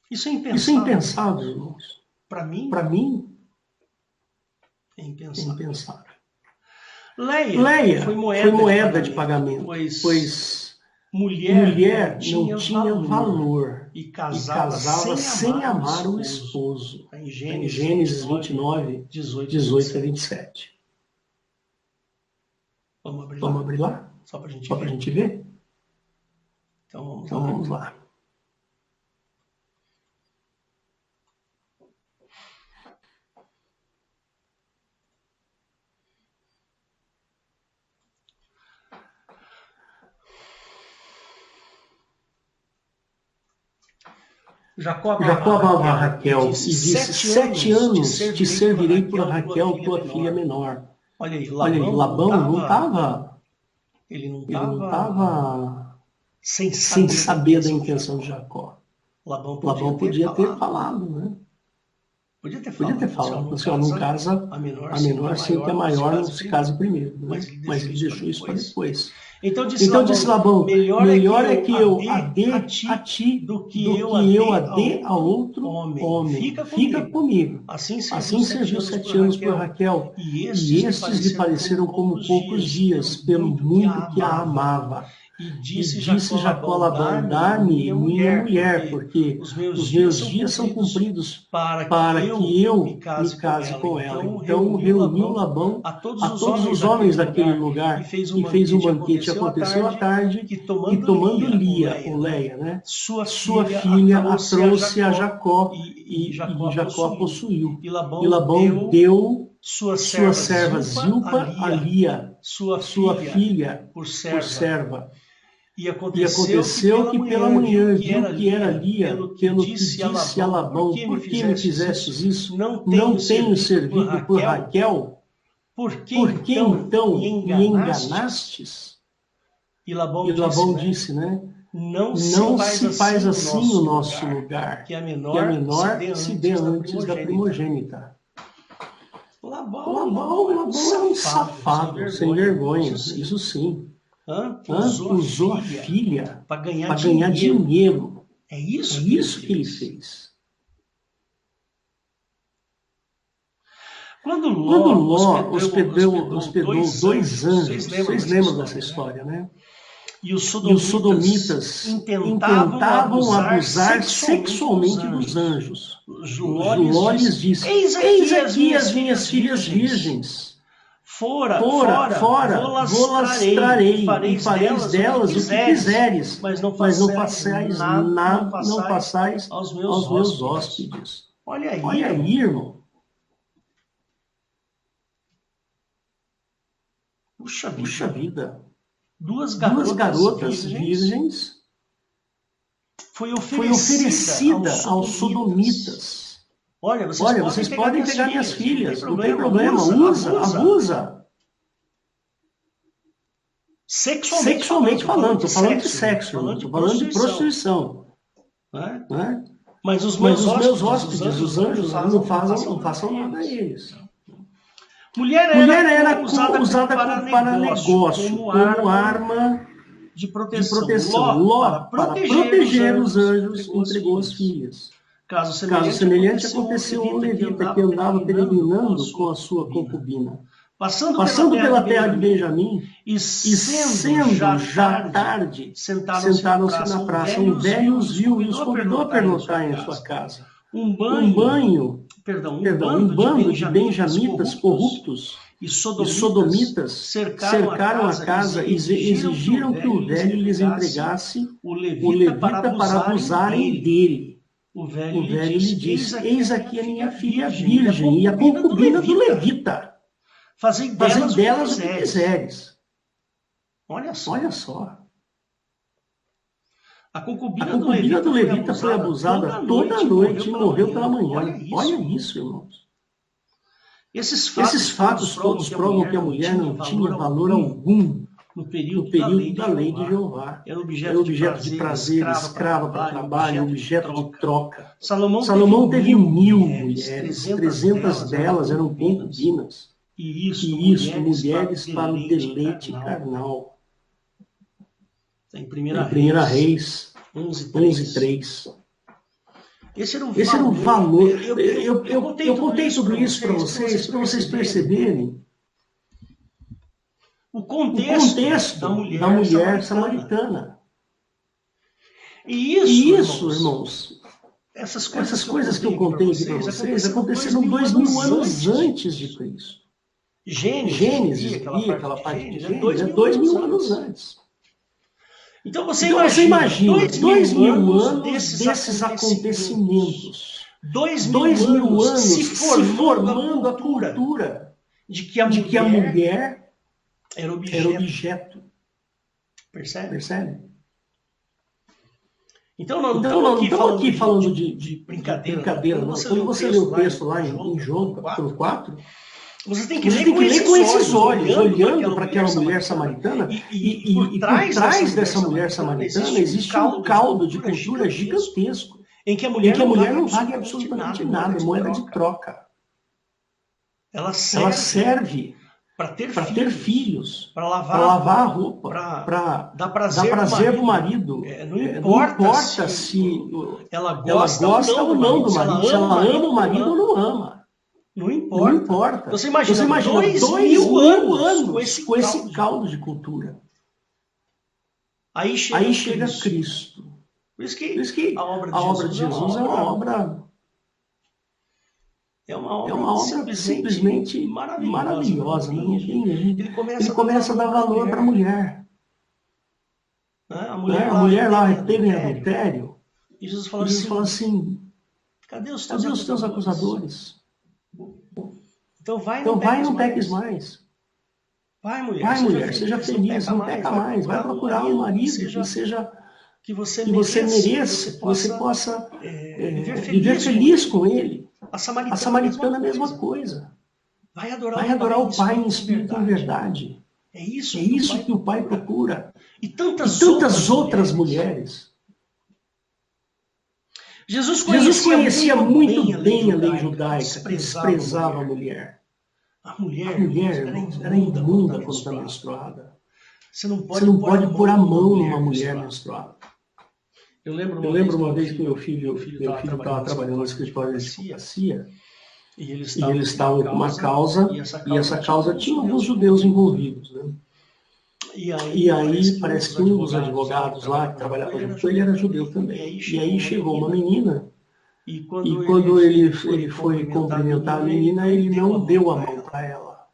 Isso é impensável, irmãos. Para mim, é impensável. Leia foi moeda de pagamento, pois mulher não tinha valor e casava sem amar o esposo. Em Gênesis 29, 18 a 27. Vamos abrir lá? Só para a gente ver? Então vamos lá. Jacó amava Raquel e disse, 7 anos te servirei por Raquel, tua filha menor. Olha aí, Labão não estava sem saber da intenção de Jacó. Labão podia ter falado, né? Podia ter falado, não casa a menor, sim que a maior não se case primeiro. Né? Mas ele deixou isso para depois. Então disse Labão, melhor é que eu a dê a ti do que eu a dê a outro homem. Fica comigo. Assim serviu 7 anos por Raquel, e estes lhe pareceram como poucos dias, pelo muito que a amava. E disse Jacó a Labão, dá-me minha mulher, porque os meus dias são cumpridos para que eu me case com ela. Então reuniu Labão a todos os homens daquele lugar e fez um banquete. Aconteceu à tarde que, tomando Lia, ou Leia, né, sua filha a trouxe a Jacó, e Jacó a possuiu. E Labão deu sua serva Zilpa a Lia, sua filha, por serva. E aconteceu que pela manhã viu que era Lia, pelo que disse a Labão, por que me fizestes isso? Não tenho servido por Raquel? Por que então me enganastes? E Labão disse, né? Não se faz assim no nosso lugar, que a menor se dê antes da primogênita. Labão era um safado, sem vergonha, isso sim. Usou a filha para ganhar dinheiro. É isso que ele fez. Quando Ló hospedou 2 anjos, vocês lembram dessa história, né? E os sodomitas tentavam abusar sexualmente dos anjos. Ló lhes disse, eis aqui as minhas filhas virgens. Fora, vou-las trarei e fareis delas o que quiseres, mas não passais aos meus hóspedes. Olha aí, irmão. Puxa vida. Duas garotas virgens foi oferecida aos sodomitas. Olha, vocês podem pegar minhas filhas, não tem problema, abusa. Sexualmente falando, estou falando de sexo, estou falando de prostituição. Né? Mas os meus hóspedes, os anjos, não façam nada a eles. Mulher era usada para negócio, como arma de proteção. Ló, para proteger os anjos, entregou as filhas. Caso semelhante aconteceu a um levita que andava peregrinando com a sua concubina. Passando pela terra de Benjamim, e sendo já tarde, sentaram-se na praça. Um velho os viu e os convidou a pernoitar em sua casa. Um bando de benjamitas corruptos e sodomitas cercaram a casa e exigiram que o velho lhes entregasse o levita para abusarem dele. O velho lhe disse: eis aqui a minha filha virgem e a concubina do levita. Fazei delas o que quiseres. Olha só. A concubina do levita foi abusada toda a noite e morreu pela manhã. Olha isso, irmãos. Esses fatos todos provam que a mulher não tinha valor algum no período da lei de Jeová. Era objeto de prazer, escrava para trabalho, objeto de troca. Salomão teve 1000 mulheres, 300 delas eram concubinas. E isso, mulheres para o deleite carnal. Em 1 Reis 11:3. Esse era o valor. Eu contei tudo isso para vocês perceberem o contexto da mulher samaritana. E isso, irmãos, essas coisas que eu contei aqui para vocês aconteceram 2000 anos antes de Cristo. Gênesis, aquela parte de Gênesis, é 2000 anos antes. Então você imagina 2000 anos desses acontecimentos. 2000 anos se formando a cultura de que a mulher era objeto. Percebe? Então não estamos aqui falando de brincadeira. Quando você lê o texto lá em João, capítulo 4, você tem que ler com esses olhos, olhando para aquela mulher samaritana, e por trás dessa mulher samaritana existe um caldo de cultura gigantesco, em que a mulher não vale absolutamente nada, é moeda de troca. Ela serve para ter filhos, para lavar a roupa, para dar prazer ao marido. Não importa se ela gosta ou não do marido, se ela ama o marido ou não ama. Não importa. Você imagina 2000 anos com esse caldo de cultura. Aí chega Cristo. Por isso que a obra de Jesus é uma obra simplesmente maravilhosa. Ele começa a dar valor para a mulher. A mulher lá teve em adultério. E Jesus fala assim: cadê os teus acusadores? Então vai e não peques mais. Vai, mulher, seja feliz, não peca mais. Vai procurar um marido que você mereça, que você possa viver feliz com ele. A samaritana é a mesma coisa. Vai adorar o Pai em espírito e em verdade. É isso que o Pai procura. E tantas outras mulheres. Jesus conhecia muito bem a lei judaica, que desprezava a mulher. A mulher era imunda quando está menstruada. Você não pode pôr a mão numa mulher menstruada. Eu lembro uma vez que meu filho estava trabalhando no escritório de advocacia, e eles estavam com uma causa, e essa causa tinha alguns judeus envolvidos, né? E aí parece que um dos advogados lá que trabalhava junto com ele era judeu também. E aí chegou uma menina, e quando ele foi cumprimentar a menina, ele não deu a mão para ela.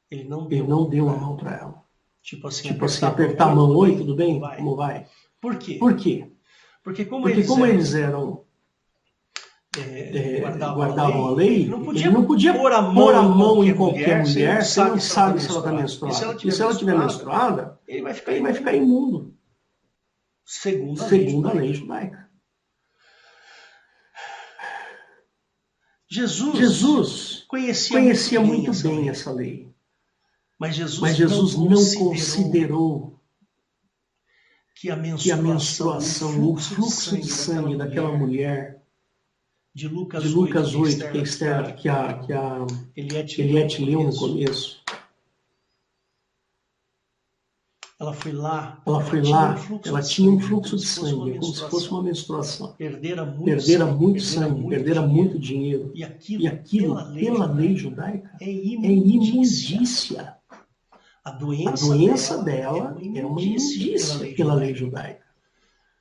Ele não deu a mão para ela. Tipo assim, apertar a mão: oi, tudo bem? Como vai? Por quê? Porque como eles eram guardavam a lei, ele não podia pôr a mão em qualquer mulher, você não sabe se ela está menstruada. E se ela estiver menstruada, ele vai ficar imundo. Segundo a lei judaica. Jesus conhecia muito bem essa lei. Mas Jesus não considerou que a menstruação, o fluxo de sangue daquela mulher de Lucas 8, que a Eliette leu no começo. Ela foi lá, ela tinha um fluxo de sangue, como se fosse uma menstruação. Perdera muito sangue, perdera muito dinheiro. E aquilo, pela lei judaica, é imundícia. A doença dela é uma imundícia pela lei judaica.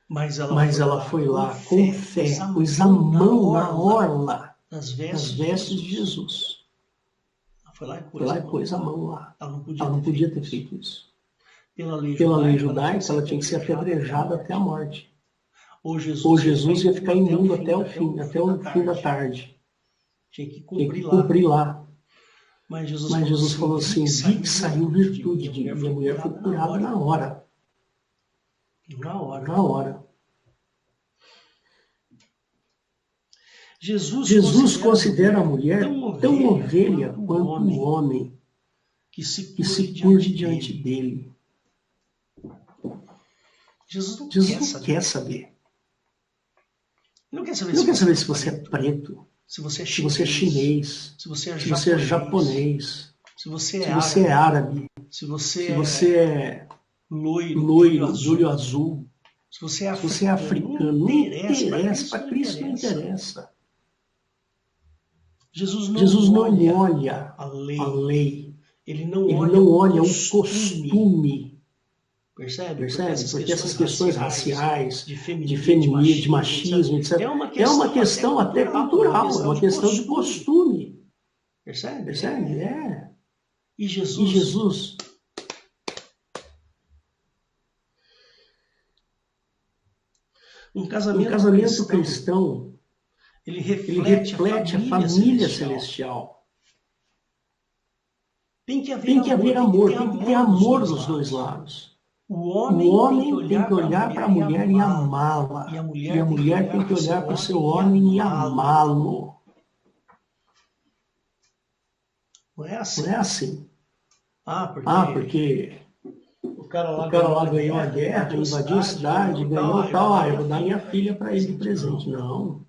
Mas ela foi lá com fé, pôs a mão na orla das vestes de Jesus. Ela foi lá e pôs a mão lá. Ela não podia ter feito isso. Pela lei judaica, ela tinha que ser apedrejada até a morte. Ou Jesus ia ficar imundo até o fim da tarde. Tinha que cumprir lá. Mas Jesus falou assim, vi que saiu virtude de mim. E a mulher foi curada na hora. Na hora. Jesus considera a mulher tão ovelha quanto o homem que se curve diante dele. Jesus não quer saber. Ele não quer saber se você é preto, se você é chinês, se você é japonês, se você é árabe, se você é loiro, de olho azul, se você é africano. Não interessa, para Cristo não interessa. Jesus não olha a lei, ele não olha o costume. Percebe? Porque essas questões raciais, de feminismo, de machismo, etc., é uma questão até cultural, é uma questão de costume. Percebe? É. E Jesus um casamento cristão, ele reflete a família celestial. Tem que haver amor, tem que ter amor dos dois lados. O homem tem que olhar para a mulher e amá-la. E a mulher tem que olhar para o seu homem e amá-lo. Não é assim. Porque o cara lá ganhou a guerra, invadiu a cidade, ganhou tal, eu vou dar minha filha para ele de presente. Não.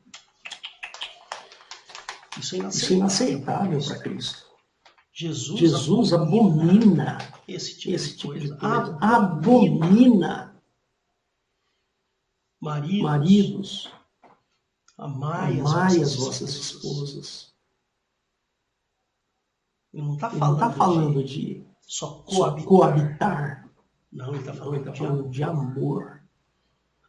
Isso é inaceitável para Cristo. Jesus abomina esse tipo de coisa. Abomina. Maridos, amai as vossas esposas. Ele não está falando de só coabitar. Não, ele está falando de amor.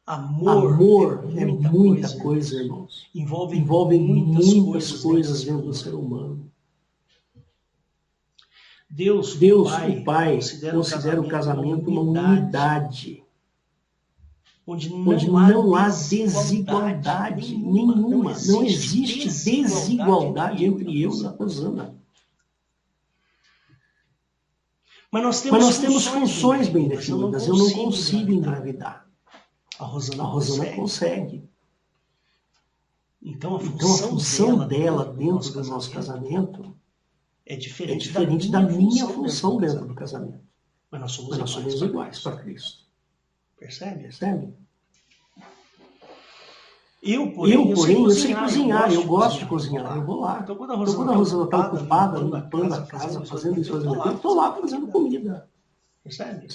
Amor é muita coisa, irmãos. Envolve muitas coisas dentro do ser humano. Deus, o Pai, considera o casamento uma unidade, onde não há desigualdade nenhuma. Não existe desigualdade entre eu e a Rosana. Mas nós temos funções bem definidas. Eu não consigo engravidar. A Rosana consegue. Então a função dela dentro do nosso casamento é diferente da minha função dentro do casamento. Mas nós somos iguais para Cristo. Percebe? Eu, porém, eu sei cozinhar, eu gosto de cozinhar, eu vou lá. Então, quando a Rosana está ocupada, limpando a casa, fazendo isso, eu estou lá fazendo comida. Percebe?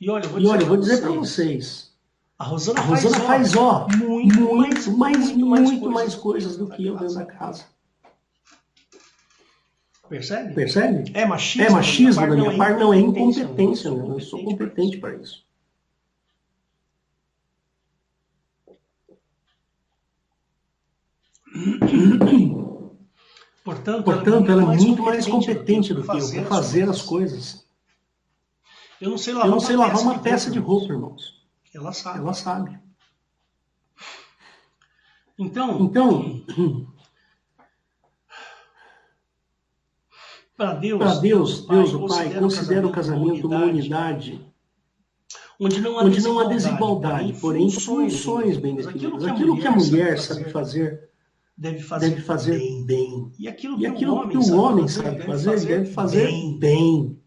E olha, eu vou dizer para vocês, a Rosana faz muito mais coisas do que eu dentro da casa. Percebe? É machismo da minha parte, não é incompetência. Eu não sou competente para isso. Portanto, ela é muito mais competente do que eu para fazer as coisas. Eu não sei lavar uma peça de roupa, irmãos. Ela sabe. Então para Deus, o Pai, considera o casamento uma unidade onde não há desigualdade, porém funções bem definidas. Aquilo que a mulher sabe fazer, deve fazer bem. E aquilo que o homem sabe fazer, deve fazer bem.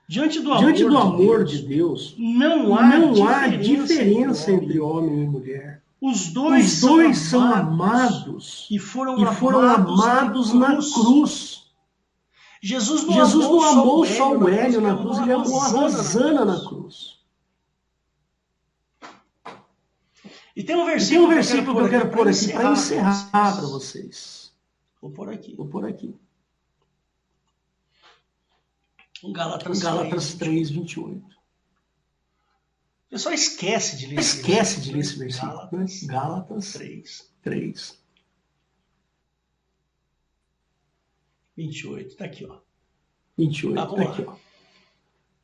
Diante do amor de Deus, não há diferença entre homem e mulher. Os dois são amados e foram amados na cruz. Jesus não amou só o Hélio na cruz, ele amou a Rosana na cruz. E tem um versículo que eu quero pôr aqui para encerrar para vocês. Vou pôr aqui. Gálatas 3, 28. O pessoal esquece de ler esse versículo. Gálatas 3. 28, tá aqui, ó. 28, tá aqui, ó.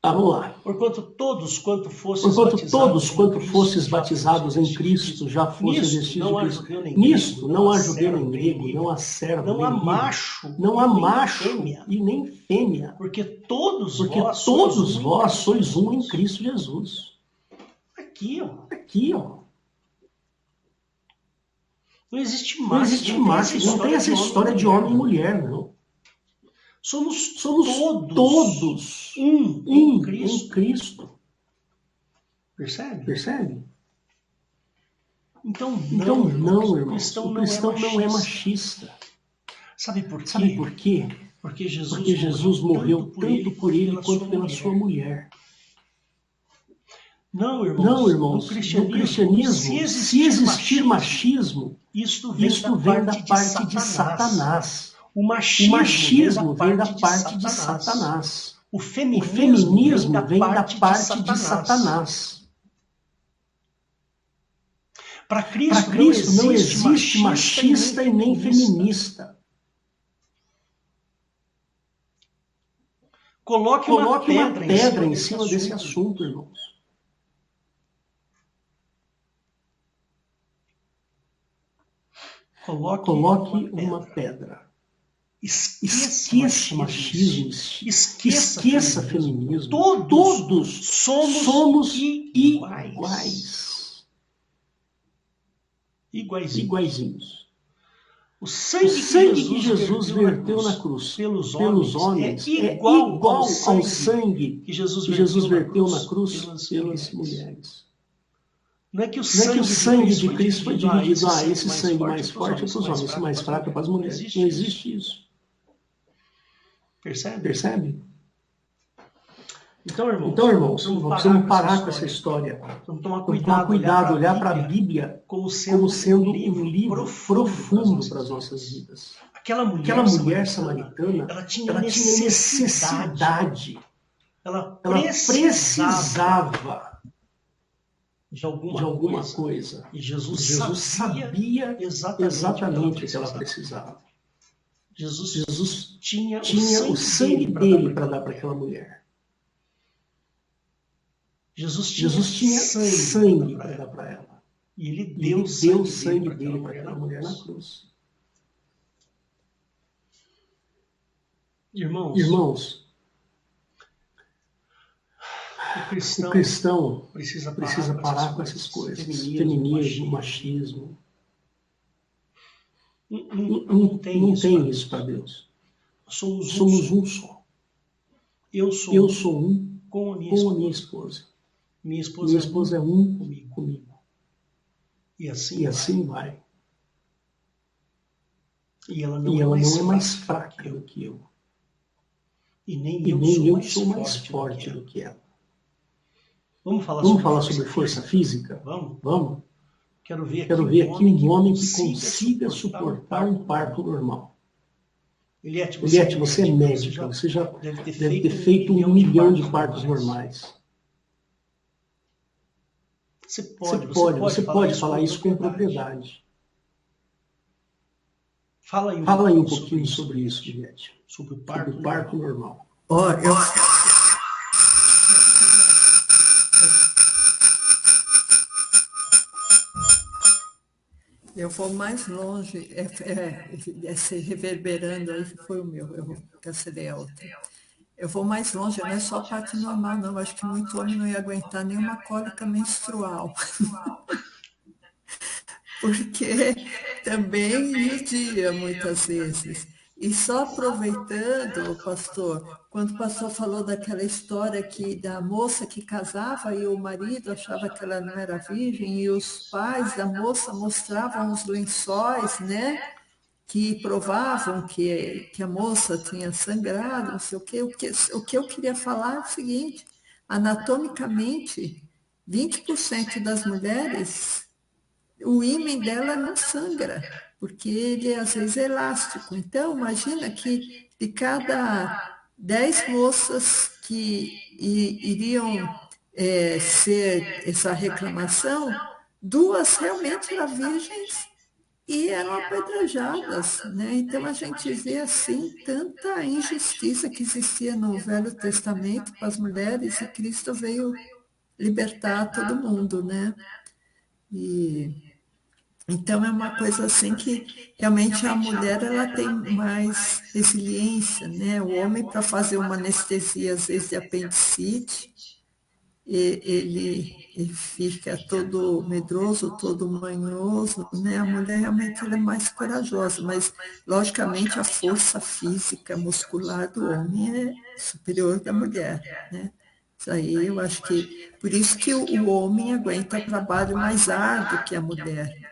Vamos lá. Porquanto todos quanto fostes batizados em Cristo, já fostes vestidos de Cristo. Nisto não há judeu nem grego, não há servo, não há macho, e nem fêmea. Porque todos vós sois um em Cristo Jesus. Aqui, ó. Não existe macho, não tem essa história de homem e mulher, não. Somos todos um em Cristo. Percebe? Então não, irmão. O cristão não é machista. Sabe por quê? Porque Jesus morreu tanto por ele quanto pela sua mulher. Não, irmãos. No cristianismo, se existir machismo, isto vem da parte de Satanás. O machismo vem da parte de Satanás. O feminismo vem da parte de Satanás. Para Cristo não existe machista e nem feminista. Coloque uma pedra em cima desse assunto, irmãos. Coloque uma pedra. Esqueça machismo, esqueça feminismo. Todos somos iguaizinhos. O sangue que Jesus verteu na cruz pelos homens é igual ao sangue que Jesus verteu na cruz pelas mulheres. Não é que o sangue de Cristo foi dividido. Esse sangue mais forte é para os homens, esse mais fraco é para as mulheres. Não existe isso. Percebe? Então, irmãos, precisamos parar com essa história. Vamos tomar cuidado, olhar para a Bíblia como sendo um livro profundo para as nossas vidas. Aquela mulher samaritana, ela tinha necessidade. Ela precisava de alguma coisa. E Jesus sabia exatamente o que ela precisava. Jesus tinha o sangue dele para dar para aquela mulher. Jesus tinha sangue para dar para ela. E ele deu o sangue dele para aquela mulher na cruz. Irmãos, o cristão precisa parar com essas coisas. Feminismo, machismo. Não tem isso para Deus. Somos um só. Eu sou um com a minha esposa. Minha esposa é um comigo. E assim vai. E ela não é mais fraca do que eu. E nem eu sou mais forte do que ela. Vamos falar sobre força física? Vamos. Quero ver aqui um homem que consiga suportar um parto normal. Eliette, você é médica, você já deve ter feito 1 milhão de partos normais. Você pode falar isso com propriedade. Fala aí um pouquinho sobre isso, Eliette. Sobre o parto normal. Eu vou mais longe, esse reverberando aí foi o meu, eu cancelei a outra. Eu vou mais longe, não é só parto normal, não. Acho que muito homem não ia aguentar nenhuma cólica menstrual. Porque também judia muitas vezes. E só aproveitando, pastor, quando o pastor falou daquela história da moça que casava e o marido achava que ela não era virgem e os pais da moça mostravam os lençóis, né? Que provavam que a moça tinha sangrado, não sei o quê. O que eu queria falar é o seguinte, anatomicamente, 20% das mulheres, o ímen dela não sangra, porque ele às vezes é elástico. Então, imagina que de cada 10 moças que iriam ser essa reclamação, 2 realmente eram virgens e eram apedrejadas, né? Então a gente vê assim tanta injustiça que existia no Velho Testamento para as mulheres e Cristo veio libertar todo mundo, né? E então é uma coisa assim que realmente a mulher ela tem mais resiliência, né? O homem para fazer uma anestesia às vezes de apendicite, ele fica todo medroso, todo manhoso, né? A mulher realmente ela é mais corajosa, mas logicamente a força física, muscular do homem é superior da mulher, né? Isso aí eu acho que por isso que o homem aguenta trabalho mais árduo que a mulher.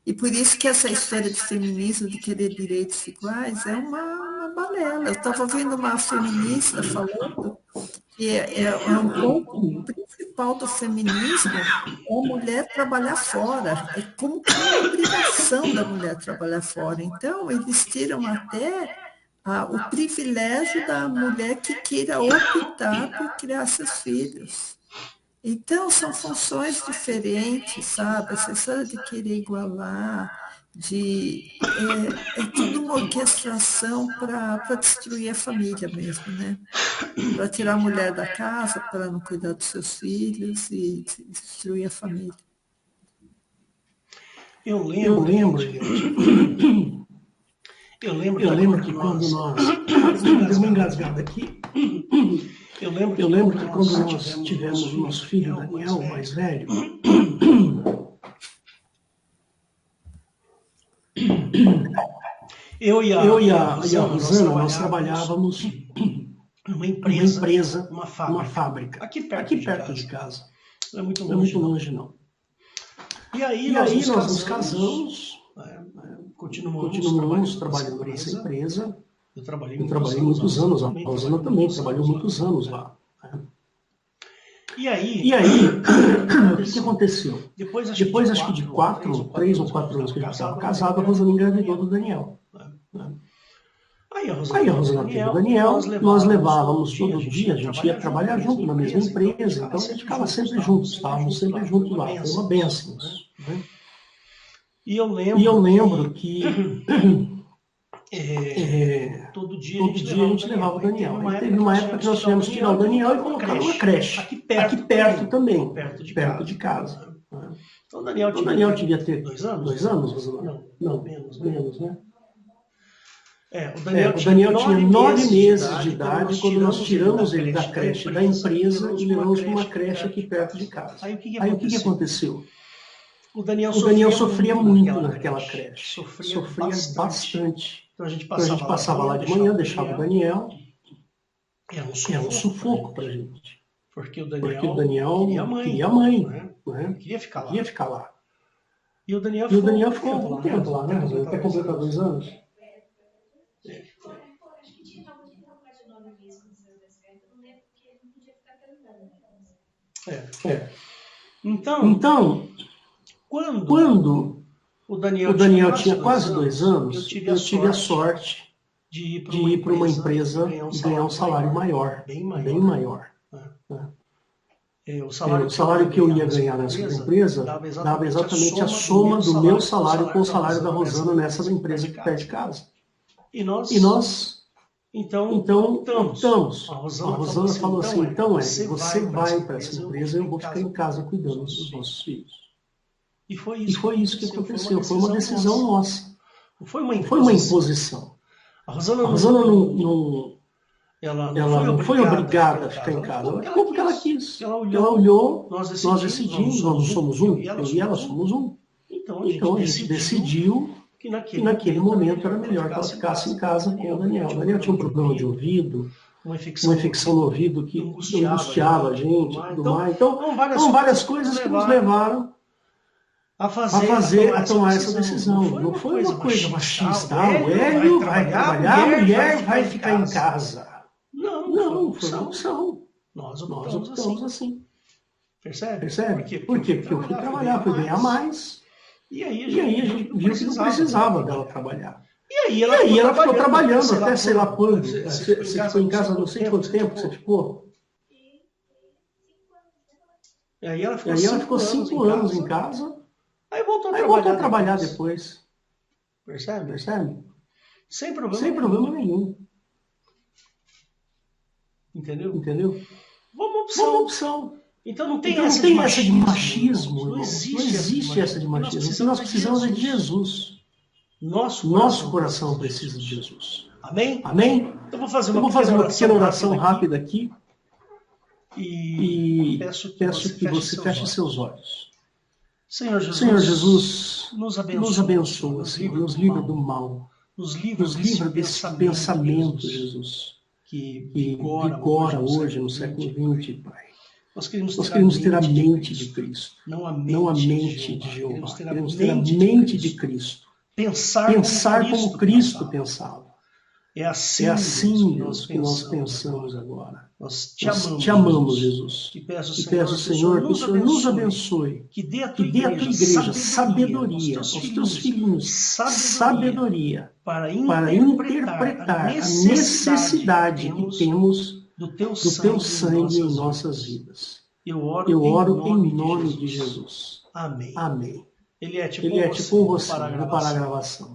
E por isso que essa história de feminismo, de querer direitos iguais, é uma balela. Eu estava vendo uma feminista falando que um ponto principal do feminismo é a mulher trabalhar fora. É como que é a obrigação da mulher trabalhar fora. Então, eles tiram até o privilégio da mulher que queira optar por criar seus filhos. Então, são funções diferentes, sabe? Essa história de querer igualar, é tudo uma orquestração para destruir a família mesmo, né? Para tirar a mulher da casa, para não cuidar dos seus filhos e destruir a família. Eu lembro que quando nós... Deu uma engasgada aqui. Eu lembro que quando nós tivemos o nosso filho Daniel, o mais velho, eu e a Rosana, nós trabalhávamos numa empresa, uma fábrica, aqui perto de casa. Não é muito longe, não. E aí nós nos casamos, continuamos trabalhando nessa empresa. Eu trabalhei muitos anos, a Rosana também trabalhou muitos anos lá. Né? E aí, o que aconteceu? Depois acho que de 3 ou 4 anos que a gente estava casado, a Rosana engravidou do Daniel. Né? Aí a Rosana teve o Daniel, nós levávamos todo dia, a gente ia trabalhar junto na mesma empresa, então a gente ficava sempre juntos, estávamos sempre juntos lá, foi uma bênção. Né? E eu lembro que todo dia a gente levava o Daniel. Aí teve uma época que nós tivemos que tirar o Daniel e colocar numa creche, aqui perto também, perto de casa. Então o Daniel devia ter 2 anos? Não, menos, né? O Daniel tinha 9 meses de idade quando nós tiramos ele da creche da empresa e levamos para uma creche aqui perto de casa. Aí o que aconteceu? O Daniel sofria muito naquela creche, sofria bastante. Então a gente passava lá de manhã, deixava o Daniel, era um sufoco para a gente. Porque o Daniel queria a mãe, né? Queria ficar lá. E o Daniel ficou algum tempo lá, né? Até completar 2 anos. Então, quando o Daniel tinha quase 2 anos, eu tive a sorte de ir para uma empresa e ganhar um salário maior, bem maior. Né? O salário que eu ia ganhar nessa empresa dava exatamente a soma do meu salário com o salário da Rosana nessa empresa que perto de casa. E nós então optamos. A Rosana falou assim, então você vai para essa empresa e eu vou ficar em casa cuidando dos nossos filhos. E foi isso que aconteceu, foi uma decisão nossa. Não foi uma imposição. A Rosana não foi obrigada a ficar em casa, ela ficou porque ela quis. Ela olhou, nós decidimos, nós somos um, eu e ela somos um. Então a gente decidiu que naquele momento era melhor que ela ficasse em casa com o Daniel. O Daniel tinha um problema de ouvido, uma infecção no ouvido que angustiava a gente, tudo mais. Então, várias coisas que nos levaram a tomar essa decisão. Não foi uma coisa machista. O Hélio vai trabalhar, a mulher vai ficar em casa. Não, foi uma opção. Nós optamos assim. Percebe? Por quê? Porque eu fui trabalhar, fui ganhar mais. E aí a gente viu que não precisava dela trabalhar. E aí ela ficou trabalhando até sei lá quando. Você ficou em casa não sei quanto tempo você ficou. E aí ela ficou 5 anos em casa. Aí voltou a trabalhar depois. Percebe? Sem problema nenhum. Entendeu? Uma opção. Então não tem essa de machismo. Não existe essa de machismo. O que nós precisamos é de Jesus. Nosso coração precisa de Jesus. Amém? Então vou fazer uma pequena oração rápida aqui. E peço que você feche seus olhos. Senhor Jesus, nos abençoa, Senhor, nos livra do mal. Nos livra desse pensamento, Jesus, que vigora hoje no século XX, Pai. Nós queremos ter a mente de Cristo, não a mente de Jeová. Queremos ter a mente de Cristo. Pensar como Cristo pensava. É assim, Deus, que nós pensamos agora. Nós te amamos, Jesus. E peço, Senhor, que o Senhor nos abençoe. Que dê à tua igreja sabedoria, aos teus filhinhos sabedoria para interpretar a necessidade que temos do teu sangue em nossas vidas. Eu oro em nome de Jesus. Amém. Ele é tipo você, vou parar a gravação.